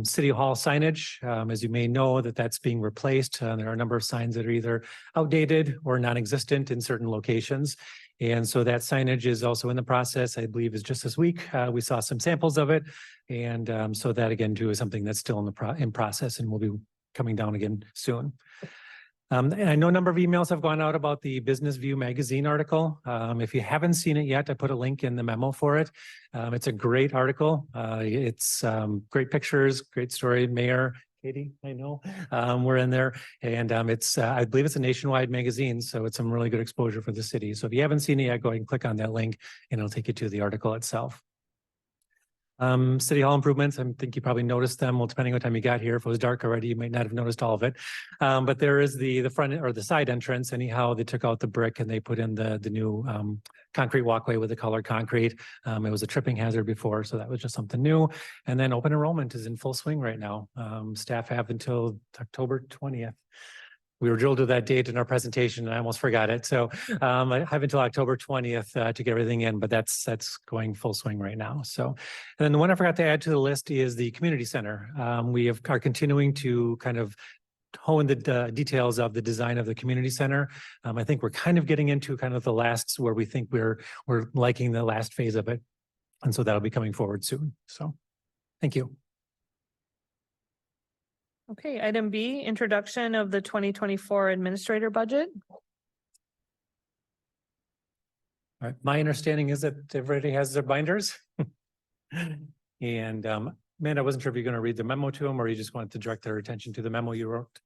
Speaker 5: City Hall signage, as you may know, that's being replaced. There are a number of signs that are either outdated or non-existent in certain locations. And so that signage is also in the process, I believe is just this week. We saw some samples of it. And so that again too is something that's still in process and will be coming down again soon. And I know a number of emails have gone out about the Business View magazine article. If you haven't seen it yet, I put a link in the memo for it. It's a great article. It's great pictures, great story. Mayor Katie, I know, we're in there. And I believe it's a nationwide magazine, so it's some really good exposure for the city. So if you haven't seen it yet, go ahead and click on that link and it'll take you to the article itself. City Hall improvements, I think you probably noticed them. Well, depending on what time you got here, if it was dark already, you might not have noticed all of it. But there is the front or the side entrance. Anyhow, they took out the brick and they put in the new concrete walkway with the colored concrete. It was a tripping hazard before, so that was just something new. And then open enrollment is in full swing right now. Staff have until October 20th. We were drilled to that date in our presentation and I almost forgot it. So I have until October 20th to get everything in, but that's going full swing right now. So, and then the one I forgot to add to the list is the community center. We are continuing to kind of hone the details of the design of the community center. I think we're kind of getting into kind of the last where we think we're liking the last phase of it. And so that'll be coming forward soon. So thank you.
Speaker 1: Okay, item B, introduction of the 2024 administrator budget.
Speaker 5: All right, my understanding is that everybody has their binders. And Amanda, I wasn't sure if you're going to read the memo to them or you just wanted to direct their attention to the memo you wrote.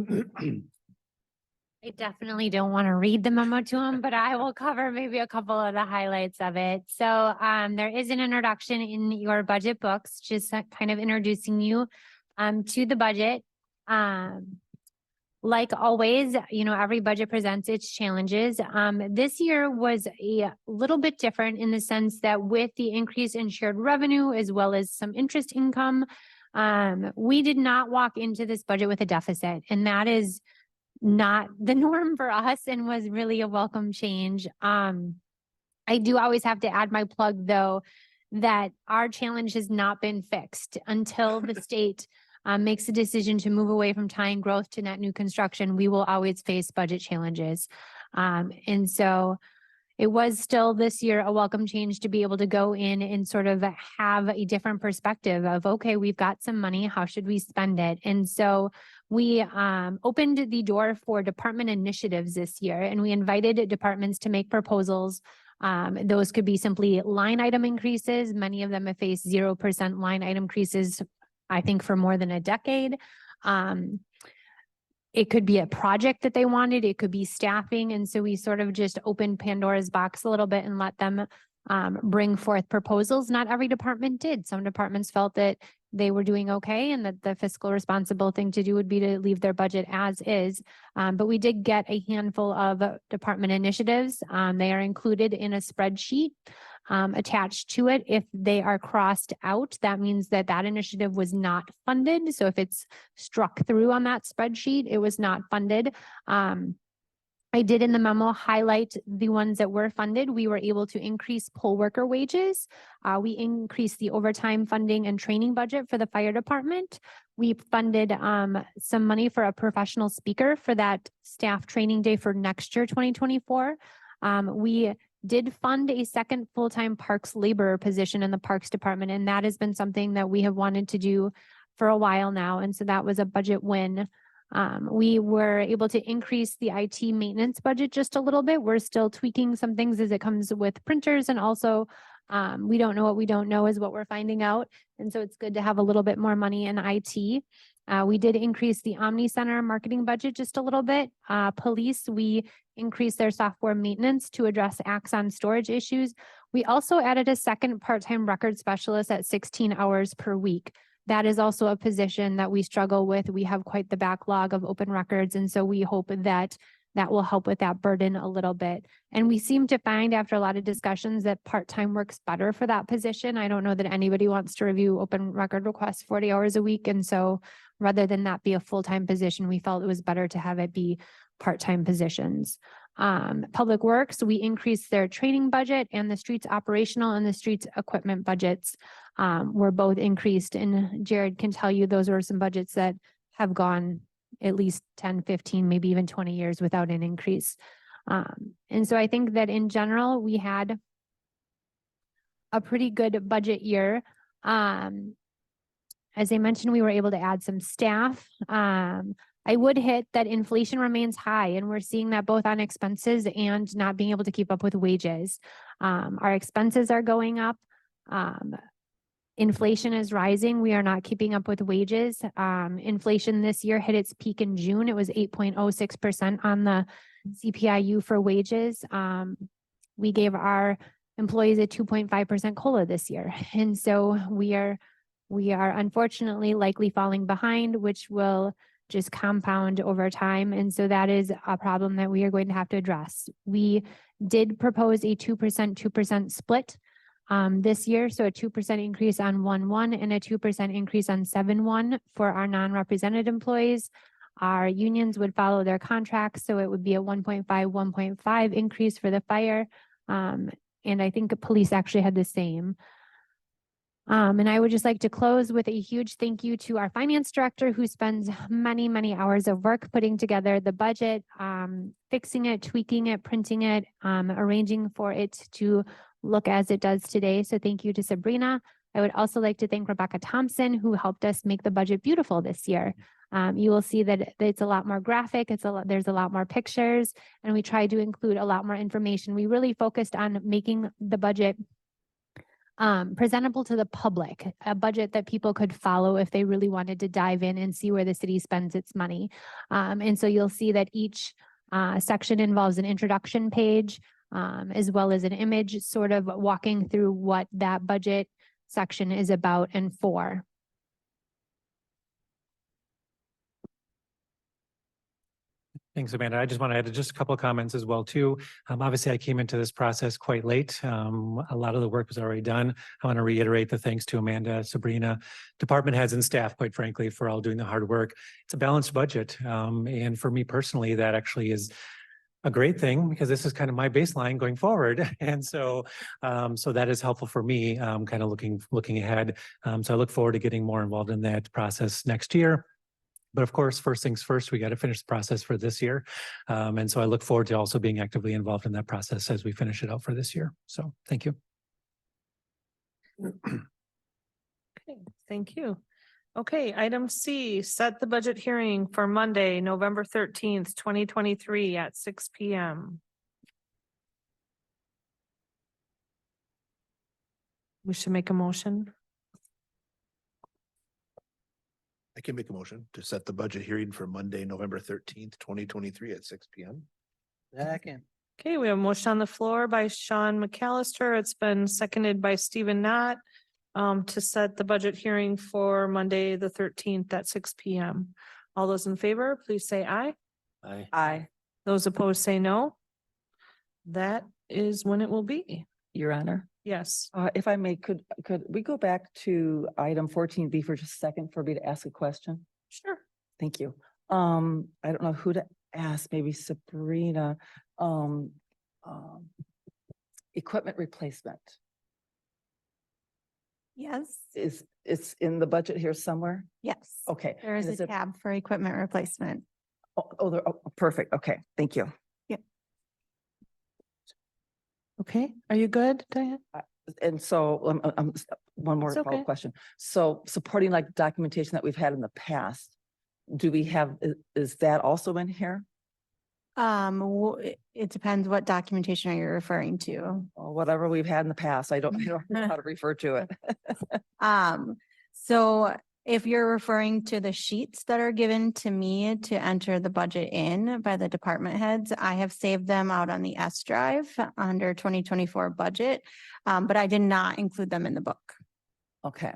Speaker 11: I definitely don't want to read the memo to them, but I will cover maybe a couple of the highlights of it. So there is an introduction in your budget books, just kind of introducing you to the budget. Like always, every budget presents its challenges. This year was a little bit different in the sense that with the increase in shared revenue as well as some interest income, we did not walk into this budget with a deficit, and that is not the norm for us and was really a welcome change. I do always have to add my plug though, that our challenge has not been fixed until the state makes a decision to move away from tying growth to net new construction. We will always face budget challenges. And so it was still this year a welcome change to be able to go in and sort of have a different perspective of, okay, we've got some money, how should we spend it? And so we opened the door for department initiatives this year, and we invited departments to make proposals. Those could be simply line item increases. Many of them have faced 0% line item increases, I think, for more than a decade. It could be a project that they wanted, it could be staffing. And so we sort of just opened Pandora's box a little bit and let them bring forth proposals. Not every department did. Some departments felt that they were doing okay and that the fiscal responsible thing to do would be to leave their budget as is. But we did get a handful of department initiatives. They are included in a spreadsheet attached to it. If they are crossed out, that means that that initiative was not funded. So if it's struck through on that spreadsheet, it was not funded. I did in the memo highlight the ones that were funded. We were able to increase poll worker wages. We increased the overtime funding and training budget for the fire department. We funded some money for a professional speaker for that staff training day for next year, 2024. We did fund a second full-time parks laborer position in the parks department, and that has been something that we have wanted to do for a while now. And so that was a budget win. We were able to increase the IT maintenance budget just a little bit. We're still tweaking some things as it comes with printers, and also we don't know what we don't know is what we're finding out. And so it's good to have a little bit more money in IT. We did increase the Omni Center marketing budget just a little bit. Police, we increased their software maintenance to address Axon storage issues. We also added a second part-time record specialist at 16 hours per week. That is also a position that we struggle with. We have quite the backlog of open records, and so we hope that that will help with that burden a little bit. And we seem to find after a lot of discussions that part-time works better for that position. I don't know that anybody wants to review open record requests 40 hours a week. And so rather than that be a full-time position, we felt it was better to have it be part-time positions. Public Works, we increased their training budget, and the streets operational and the streets equipment budgets were both increased. And Jared can tell you those are some budgets that have gone at least 10, 15, maybe even 20 years without an increase. And so I think that in general, we had a pretty good budget year. As I mentioned, we were able to add some staff. I would hit that inflation remains high, and we're seeing that both on expenses and not being able to keep up with wages. Our expenses are going up. Inflation is rising. We are not keeping up with wages. Inflation this year hit its peak in June. It was 8.06% on the CPI-U for wages. We gave our employees a 2.5% COLA this year. And so we are unfortunately likely falling behind, which will just compound over time. And so that is a problem that we are going to have to address. We did propose a 2% split this year. So a 2% increase on 1/1 and a 2% increase on 7/1 for our non-represented employees. Our unions would follow their contracts. So it would be a 1.5, 1.5 increase for the fire. And I think the police actually had the same. And I would just like to close with a huge thank you to our finance director, who spends many, many hours of work putting together the budget, fixing it, tweaking it, printing it, arranging for it to look as it does today. So thank you to Sabrina. I would also like to thank Rebecca Thompson, who helped us make the budget beautiful this year. You will see that it's a lot more graphic. There's a lot more pictures, and we tried to include a lot more information. We really focused on making the budget presentable to the public, a budget that people could follow if they really wanted to dive in and see where the city spends its money. And so you'll see that each section involves an introduction page, as well as an image sort of walking through what that budget section is about and for.
Speaker 5: Thanks, Amanda. I just want to add just a couple of comments as well, too. Obviously, I came into this process quite late. A lot of the work was already done. I want to reiterate the thanks to Amanda, Sabrina, department heads and staff, quite frankly, for all doing the hard work. It's a balanced budget. And for me personally, that actually is a great thing, because this is kind of my baseline going forward. And so so that is helpful for me, kind of looking ahead. So I look forward to getting more involved in that process next year. But of course, first things first, we got to finish the process for this year. And so I look forward to also being actively involved in that process as we finish it out for this year. So thank you.
Speaker 1: Okay, thank you. Okay, item C, set the budget hearing for Monday, November 13th, 2023 at 6 p.m. We should make a motion.
Speaker 15: I can make a motion to set the budget hearing for Monday, November 13th, 2023 at 6 p.m.
Speaker 4: Second.
Speaker 1: Okay, we have a motion on the floor by Sean McAllister. It's been seconded by Stephen Knott to set the budget hearing for Monday, the 13th at 6 p.m. All those in favor, please say aye.
Speaker 4: Aye.
Speaker 10: Aye,
Speaker 1: Those opposed say no. That is when it will be.
Speaker 10: Your Honor.
Speaker 1: Yes.
Speaker 10: If I may, could we go back to item 14B for just a second for me to ask a question?
Speaker 1: Sure.
Speaker 10: Thank you. I don't know who to ask, maybe Sabrina. Equipment replacement
Speaker 11: Yes,
Speaker 10: it's in the budget here somewhere?
Speaker 11: yes.
Speaker 10: Okay.
Speaker 11: There is
Speaker 10: and
Speaker 11: a tab for equipment replacement.
Speaker 10: Perfect. Okay, thank you.
Speaker 1: Okay, are you good, Diane?
Speaker 10: And so, one more
Speaker 1: It's okay.
Speaker 10: follow-up question. So supporting like documentation that we've had in the past, do we have, is that also in here?
Speaker 11: It depends what documentation are you referring to?
Speaker 10: Or whatever we've had in the past, I don't know how to refer to it.
Speaker 11: So if you're referring to the sheets that are given to me to enter the budget in by the department heads, I have saved them out on the S drive under 2024 budget. But I did not include them in the book.
Speaker 10: Okay.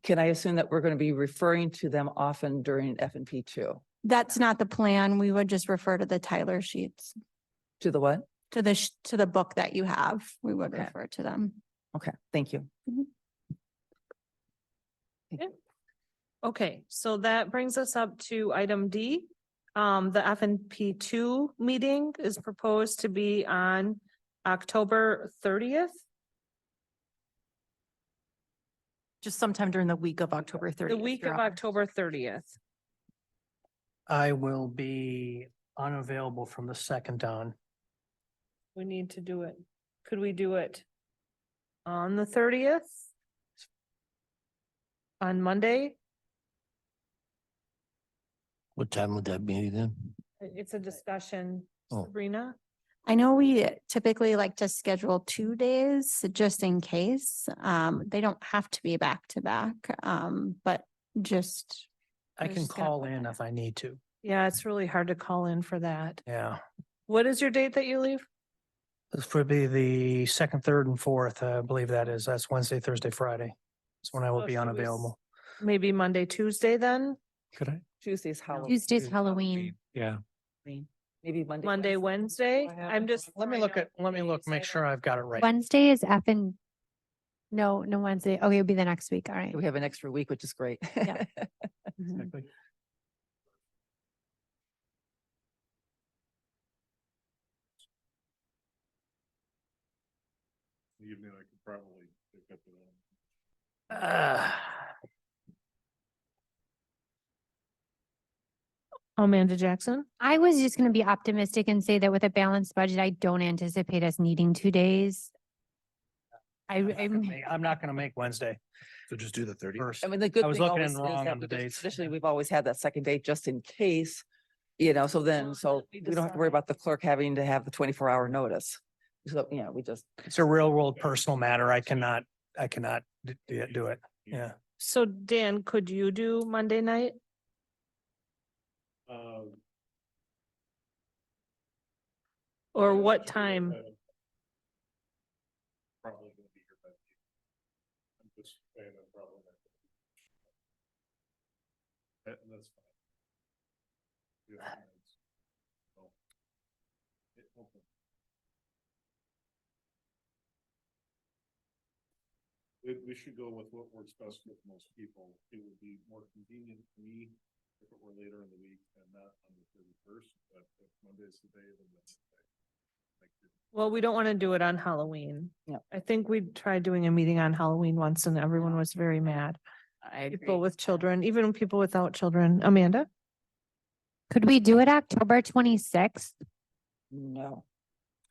Speaker 10: Can I assume that we're going to be referring to them often during F&P two?
Speaker 11: That's not the plan. We would just refer to the Tyler sheets,
Speaker 10: To the what?
Speaker 11: to the book that you have. We would
Speaker 10: Okay.
Speaker 11: refer to them.
Speaker 10: Okay, thank you.
Speaker 1: Okay, so that brings us up to item D. The FNP two meeting is proposed to be on October 30th.
Speaker 2: Just sometime during the week of October 30th.
Speaker 1: The week
Speaker 2: Your
Speaker 1: of
Speaker 2: Honor.
Speaker 1: October 30th.
Speaker 6: I will be unavailable from the 2nd on.
Speaker 1: We need to do it. Could we do it on the 30th? On Monday?
Speaker 4: What time would that be then?
Speaker 1: It's a discussion.
Speaker 4: Oh.
Speaker 1: Sabrina?
Speaker 11: I know we typically like to schedule 2 days just in case. They don't have to be back to back, but just.
Speaker 6: I
Speaker 11: we're
Speaker 6: can
Speaker 11: just gonna
Speaker 6: call
Speaker 11: put
Speaker 6: in
Speaker 11: that
Speaker 6: if I need to.
Speaker 1: Yeah, it's really hard to call in for that.
Speaker 6: Yeah.
Speaker 1: What is your date that you leave?
Speaker 6: This would be the 2nd, 3rd, and 4th. I believe that is. That's Wednesday, Thursday, Friday. That's when I will
Speaker 1: So
Speaker 6: be
Speaker 1: should we
Speaker 6: unavailable.
Speaker 1: Maybe Monday, Tuesday then?
Speaker 5: Could I?
Speaker 10: Tuesday's Halloween.
Speaker 11: Tuesday's Halloween.
Speaker 5: Yeah.
Speaker 10: Maybe Monday.
Speaker 1: Monday, Wednesday? I'm just.
Speaker 6: Let me look, make sure I've got it right.
Speaker 11: Wednesday is no, Wednesday. Okay, it'll be the next week. All right.
Speaker 10: We have an extra week, which is great.
Speaker 11: Yeah.
Speaker 6: Mm-hmm.
Speaker 11: Mhm.
Speaker 7: Evening, I could probably pick up the.
Speaker 1: Amanda Jackson?
Speaker 11: I was just gonna be optimistic and say that with a balanced budget, I don't anticipate us needing 2 days.
Speaker 6: I'm not gonna make Wednesday
Speaker 15: So just do the 30th.
Speaker 6: first.
Speaker 10: I mean, the good
Speaker 6: I was
Speaker 10: thing
Speaker 6: looking
Speaker 10: always
Speaker 6: in
Speaker 10: is
Speaker 6: wrong
Speaker 10: that
Speaker 6: on the
Speaker 10: we just-
Speaker 6: dates.
Speaker 10: traditionally, we've always had that second date just in case, so then, so
Speaker 1: we
Speaker 10: we don't have to worry
Speaker 1: decide.
Speaker 10: about the clerk having to have the 24-hour notice. So, we just.
Speaker 6: It's a real world personal matter. I cannot do it. Yeah.
Speaker 1: So Dan, could you do Monday night? Or what time?
Speaker 7: Probably gonna be here by. I'm just saying I'm probably not. That's fine. Yeah, it's- oh. Okay. We should go with what works best with most people. It would be more convenient for me if it were later in the week and not on the 31st, but if Monday's the day, then that's the day.
Speaker 1: Well, we don't want to do it on Halloween.
Speaker 10: Yep.
Speaker 1: I think we tried doing a meeting on Halloween once and everyone was very mad.
Speaker 8: I agree.
Speaker 1: People with children, even people without children. Amanda?
Speaker 11: Could we do it October 26th?
Speaker 10: No.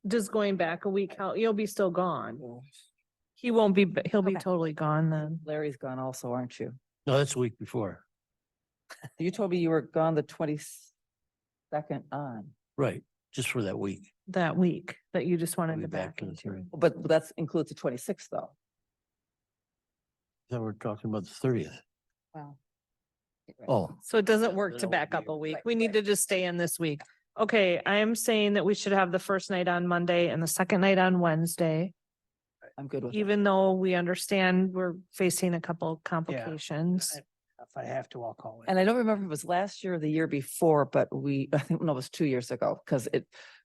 Speaker 1: Just going back a week, how, you'll be still gone. He won't be, he'll be
Speaker 11: Okay.
Speaker 1: totally gone then.
Speaker 10: Larry's gone also, aren't you?
Speaker 4: No, that's a week before.
Speaker 10: You told me you were gone the 22nd on,
Speaker 4: Right, just for that week.
Speaker 1: That week that you just
Speaker 4: I'll
Speaker 1: wanted
Speaker 4: be
Speaker 1: to back
Speaker 4: back in the
Speaker 1: into.
Speaker 4: third.
Speaker 10: but that includes the 26th though.
Speaker 4: Then we're talking about the 30th.
Speaker 10: Wow.
Speaker 4: Oh,
Speaker 1: So it doesn't work to
Speaker 4: Then
Speaker 1: back
Speaker 4: it'll
Speaker 1: up
Speaker 4: be-
Speaker 1: a week.
Speaker 10: Right,
Speaker 1: We need to just stay in this week. Okay, I am saying that we should have the first night on Monday and the second night on Wednesday,
Speaker 10: I'm good with that.
Speaker 1: even though we understand we're facing a couple complications.
Speaker 6: If I have to, I'll call it.
Speaker 10: And I don't remember if it was last year or the year before, but I think, no, it was 2 years ago, because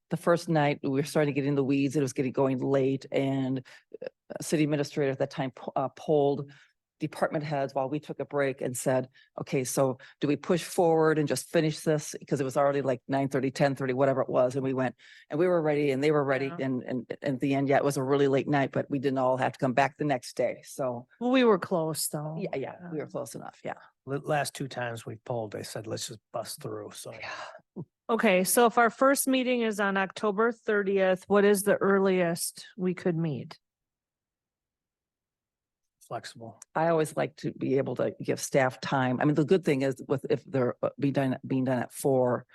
Speaker 10: the first night, we were starting to get in the weeds, it was going late, and city administrator at that time polled department heads while we took a break and said, okay, so do we push forward and just finish this? Because it was already like 9:30, 10:30, whatever it was, and we went, and we were ready, and they were ready,
Speaker 1: Yeah.
Speaker 10: and at the end, yeah, it was a really late night, but we didn't all have to come back the next day, so,
Speaker 1: Well, we were close though.
Speaker 10: yeah, we were close enough, yeah.
Speaker 6: Last two times we polled, they said, let's just bust through, so.
Speaker 1: Okay, so if our first meeting is on October 30th, what is the earliest we could meet?
Speaker 6: Flexible.
Speaker 10: I always like to be able to give staff time. I mean, the good thing is with, if they're being done at 4.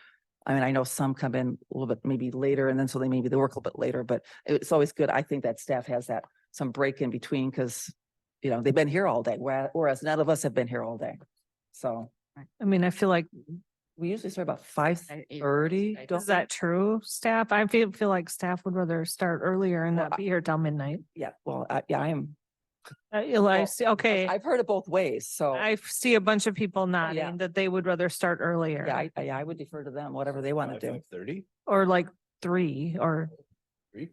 Speaker 10: I mean, I know some come in a little bit maybe later and then so they work a little bit later, but it's always good. I think that staff has that some break in between because, you know, they've been here all day, whereas none of us have been here all day. So
Speaker 1: I mean, I feel like,
Speaker 10: we usually start about 5:30.
Speaker 1: is that true, staff? I feel like staff would rather start earlier and
Speaker 10: Well,
Speaker 1: not be here till midnight.
Speaker 10: Yeah, well, yeah, I am.
Speaker 1: I
Speaker 10: well,
Speaker 1: see, okay.
Speaker 10: I've heard it both ways, so.
Speaker 1: I see a bunch of people
Speaker 10: yeah.
Speaker 1: nodding that they would rather start earlier.
Speaker 10: Yeah, I would defer to them, whatever they want to do.
Speaker 15: 5:30?
Speaker 1: Or like 3 or.
Speaker 15: 3?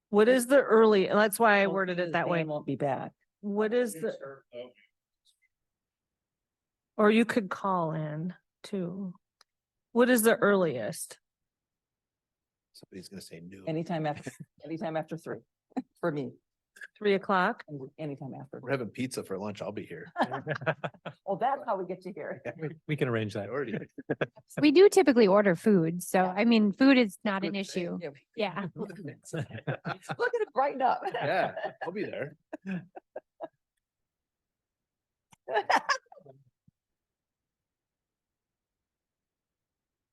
Speaker 1: What is the early? And that's why I
Speaker 10: Well,
Speaker 1: worded
Speaker 10: because
Speaker 1: it that way.
Speaker 10: Dan won't be back.
Speaker 1: What is the, or you could call in too. What is the earliest?
Speaker 15: Somebody's gonna say no.
Speaker 10: Anytime after 3, for me,
Speaker 1: 3 o'clock?
Speaker 10: and anytime after.
Speaker 15: We're having pizza for lunch. I'll be here.
Speaker 10: Oh, that's how we get you here.
Speaker 5: We can arrange that.
Speaker 15: Already.
Speaker 11: We do typically order food, so I mean, food is not an
Speaker 15: Good
Speaker 11: issue.
Speaker 15: thing.
Speaker 11: Yeah.
Speaker 10: Look at it brighten up.
Speaker 15: Yeah, I'll be there.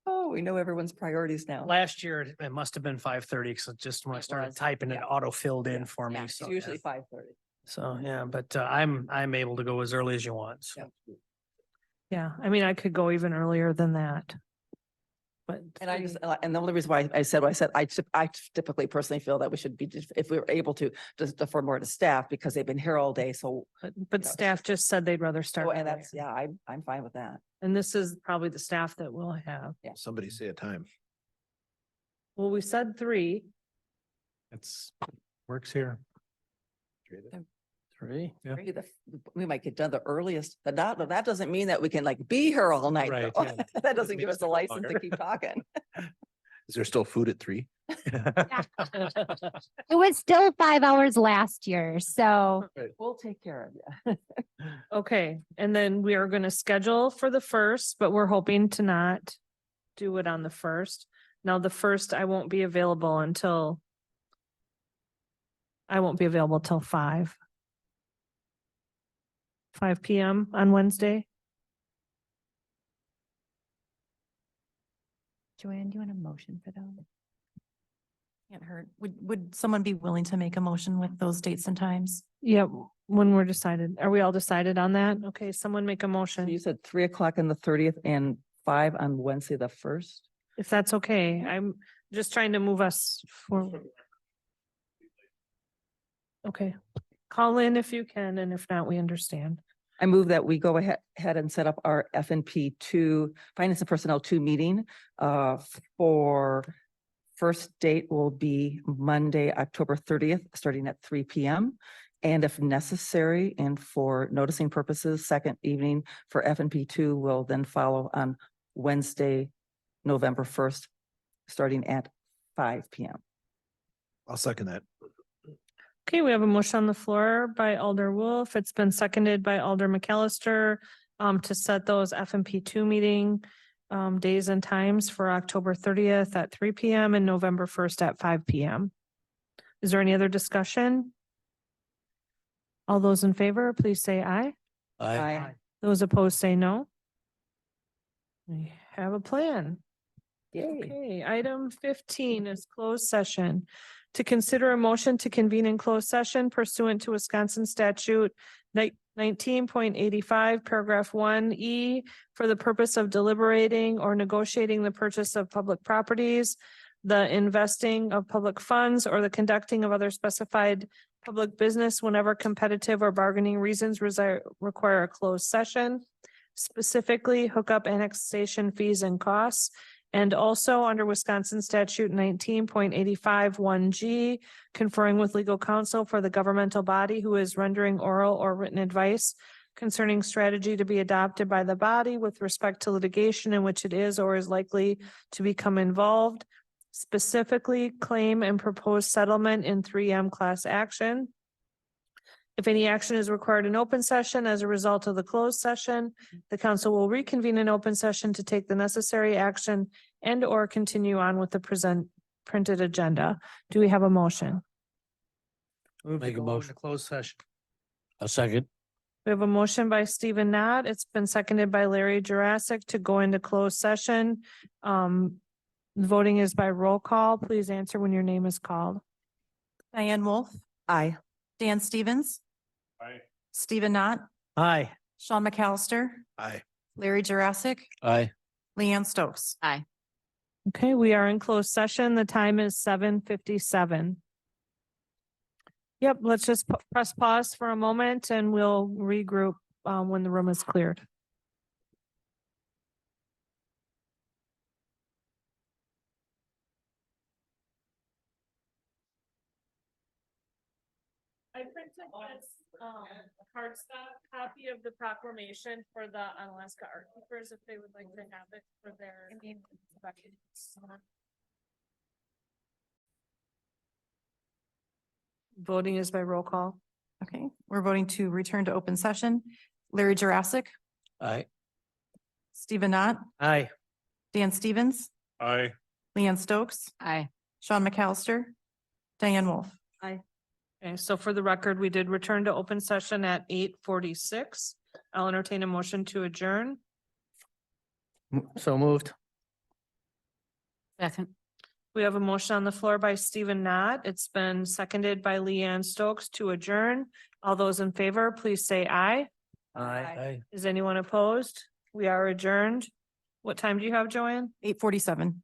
Speaker 10: Oh, we know everyone's priorities now.
Speaker 6: Last year, it must have been 5:30, because just when I
Speaker 10: It
Speaker 6: started
Speaker 10: was,
Speaker 6: typing, it
Speaker 10: yeah.
Speaker 6: auto filled in for
Speaker 10: Yeah,
Speaker 6: me,
Speaker 10: it's
Speaker 6: so.
Speaker 10: usually 5:30.
Speaker 6: So, yeah, but I'm able to go as early as you want, so.
Speaker 1: Yeah, I mean, I could go even earlier than that. But.
Speaker 10: And and the only reason why I said, I typically personally feel that we should be, if we were able to, just defer more to staff because they've been here all day, so.
Speaker 1: But
Speaker 10: know,
Speaker 1: staff just said they'd rather start.
Speaker 10: Oh, and
Speaker 1: earlier.
Speaker 10: that's, yeah, I'm fine with that.
Speaker 1: And this is probably the staff that we'll have.
Speaker 15: Somebody say a time.
Speaker 1: Well, we said 3.
Speaker 5: It's, works here.
Speaker 6: 3?
Speaker 5: Yeah.
Speaker 10: We might get done the earliest, but that doesn't mean that we can like be here all night.
Speaker 5: Right,
Speaker 10: though.
Speaker 5: yeah.
Speaker 10: That doesn't give
Speaker 5: Makes
Speaker 10: us a
Speaker 5: it go
Speaker 10: license
Speaker 5: longer.
Speaker 10: to keep talking.
Speaker 15: Is there still food at 3?
Speaker 11: It was still 5 hours last year, so
Speaker 10: We'll take care of you.
Speaker 1: Okay, and then we are gonna schedule for the 1st, but we're hoping to not do it on the 1st. Now, the 1st, I won't be available until 5. 5 PM on Wednesday.
Speaker 2: Joanne, do you want a motion for that? Can't hurt. Would someone be willing to make a motion with those dates and times?
Speaker 1: Yep, when we're decided. Are we all decided on that? Okay, someone make a
Speaker 10: So you
Speaker 1: motion,
Speaker 10: said 3 o'clock on the 30th and 5 on Wednesday, the 1st.
Speaker 1: if that's okay. I'm just trying to move us forward. Okay, call in if you can, and if not, we understand.
Speaker 10: I move that we go ahead and set up our FNP 2, Finance and Personnel 2 meeting. For first date will be Monday, October 30th, starting at 3 PM. And if necessary, and for noticing purposes, second evening for FNP 2 will then follow on Wednesday, November 1st, starting at 5 PM.
Speaker 15: I'll second that.
Speaker 1: Okay, we have a motion on the floor by Alder Wolf. It's been seconded by Alder McAllister to set those FMP2 meeting days and times for October 30th at 3 PM and November 1st at 5 PM. Is there any other discussion? All those in favor, please say aye.
Speaker 10: Aye.
Speaker 1: Those opposed say no. We have a plan.
Speaker 3: Yay.
Speaker 1: Okay, item 15 is closed session. To consider a motion to convene in closed session pursuant to Wisconsin statute 19.85, paragraph 1E, for the purpose of deliberating or negotiating the purchase of public properties, the investing of public funds, or the conducting of other specified public business whenever competitive or bargaining reasons require a closed session, specifically hookup annexation fees and costs. And also under Wisconsin statute 19.85 1G, conferring with legal counsel for the governmental body who is rendering oral or written advice concerning strategy to be adopted by the body with respect to litigation in which it is or is likely to become involved, specifically claim and propose settlement in 3M class action. If any action is required in open session as a result of the closed session, the council will reconvene in open session to take the necessary action and or continue on with the printed agenda. Do we have a motion?
Speaker 6: Move to
Speaker 4: Make a
Speaker 6: go
Speaker 4: motion.
Speaker 6: into closed session.
Speaker 4: A second.
Speaker 1: We have a motion by Stephen Knott. It's been seconded by Larry Jurassic to go into closed session. Voting is by roll call. Please answer when your name is called.
Speaker 2: Diane Wolf,
Speaker 10: Aye.
Speaker 2: Dan Stevens,
Speaker 7: Aye.
Speaker 2: Stephen Knott,
Speaker 6: Aye.
Speaker 2: Sean McAllister,
Speaker 15: Aye.
Speaker 2: Larry Jurassic,
Speaker 4: Aye.
Speaker 2: Leanne Stokes.
Speaker 8: Aye.
Speaker 1: Okay, we are in closed session. The time is 7:57. Yep, let's just press pause for a moment and we'll regroup when the room is cleared. I printed this cardstock copy of the proclamation for the Unalaska Art Keepers if they would like to have it for their. Voting is by roll call.
Speaker 2: Okay, we're voting to return to open session. Larry Jurassic,
Speaker 4: Aye.
Speaker 2: Stephen Knott,
Speaker 6: Aye.
Speaker 2: Dan Stevens,
Speaker 7: Aye.
Speaker 2: Leanne Stokes,
Speaker 8: Aye.
Speaker 2: Sean McAllister, Diane Wolf.
Speaker 1: Okay, so for the record, we did return to open session at 8:46. I'll entertain a motion to adjourn.
Speaker 6: So moved.
Speaker 8: Second.
Speaker 1: We have a motion on the floor by Stephen Knott. It's been seconded by Leanne Stokes to adjourn. All those in favor, please say aye.
Speaker 6: Aye.
Speaker 1: Is anyone opposed? We are adjourned. What time do you have, Joanne?
Speaker 2: 8:47.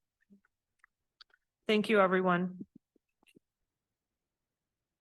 Speaker 1: Thank you, everyone.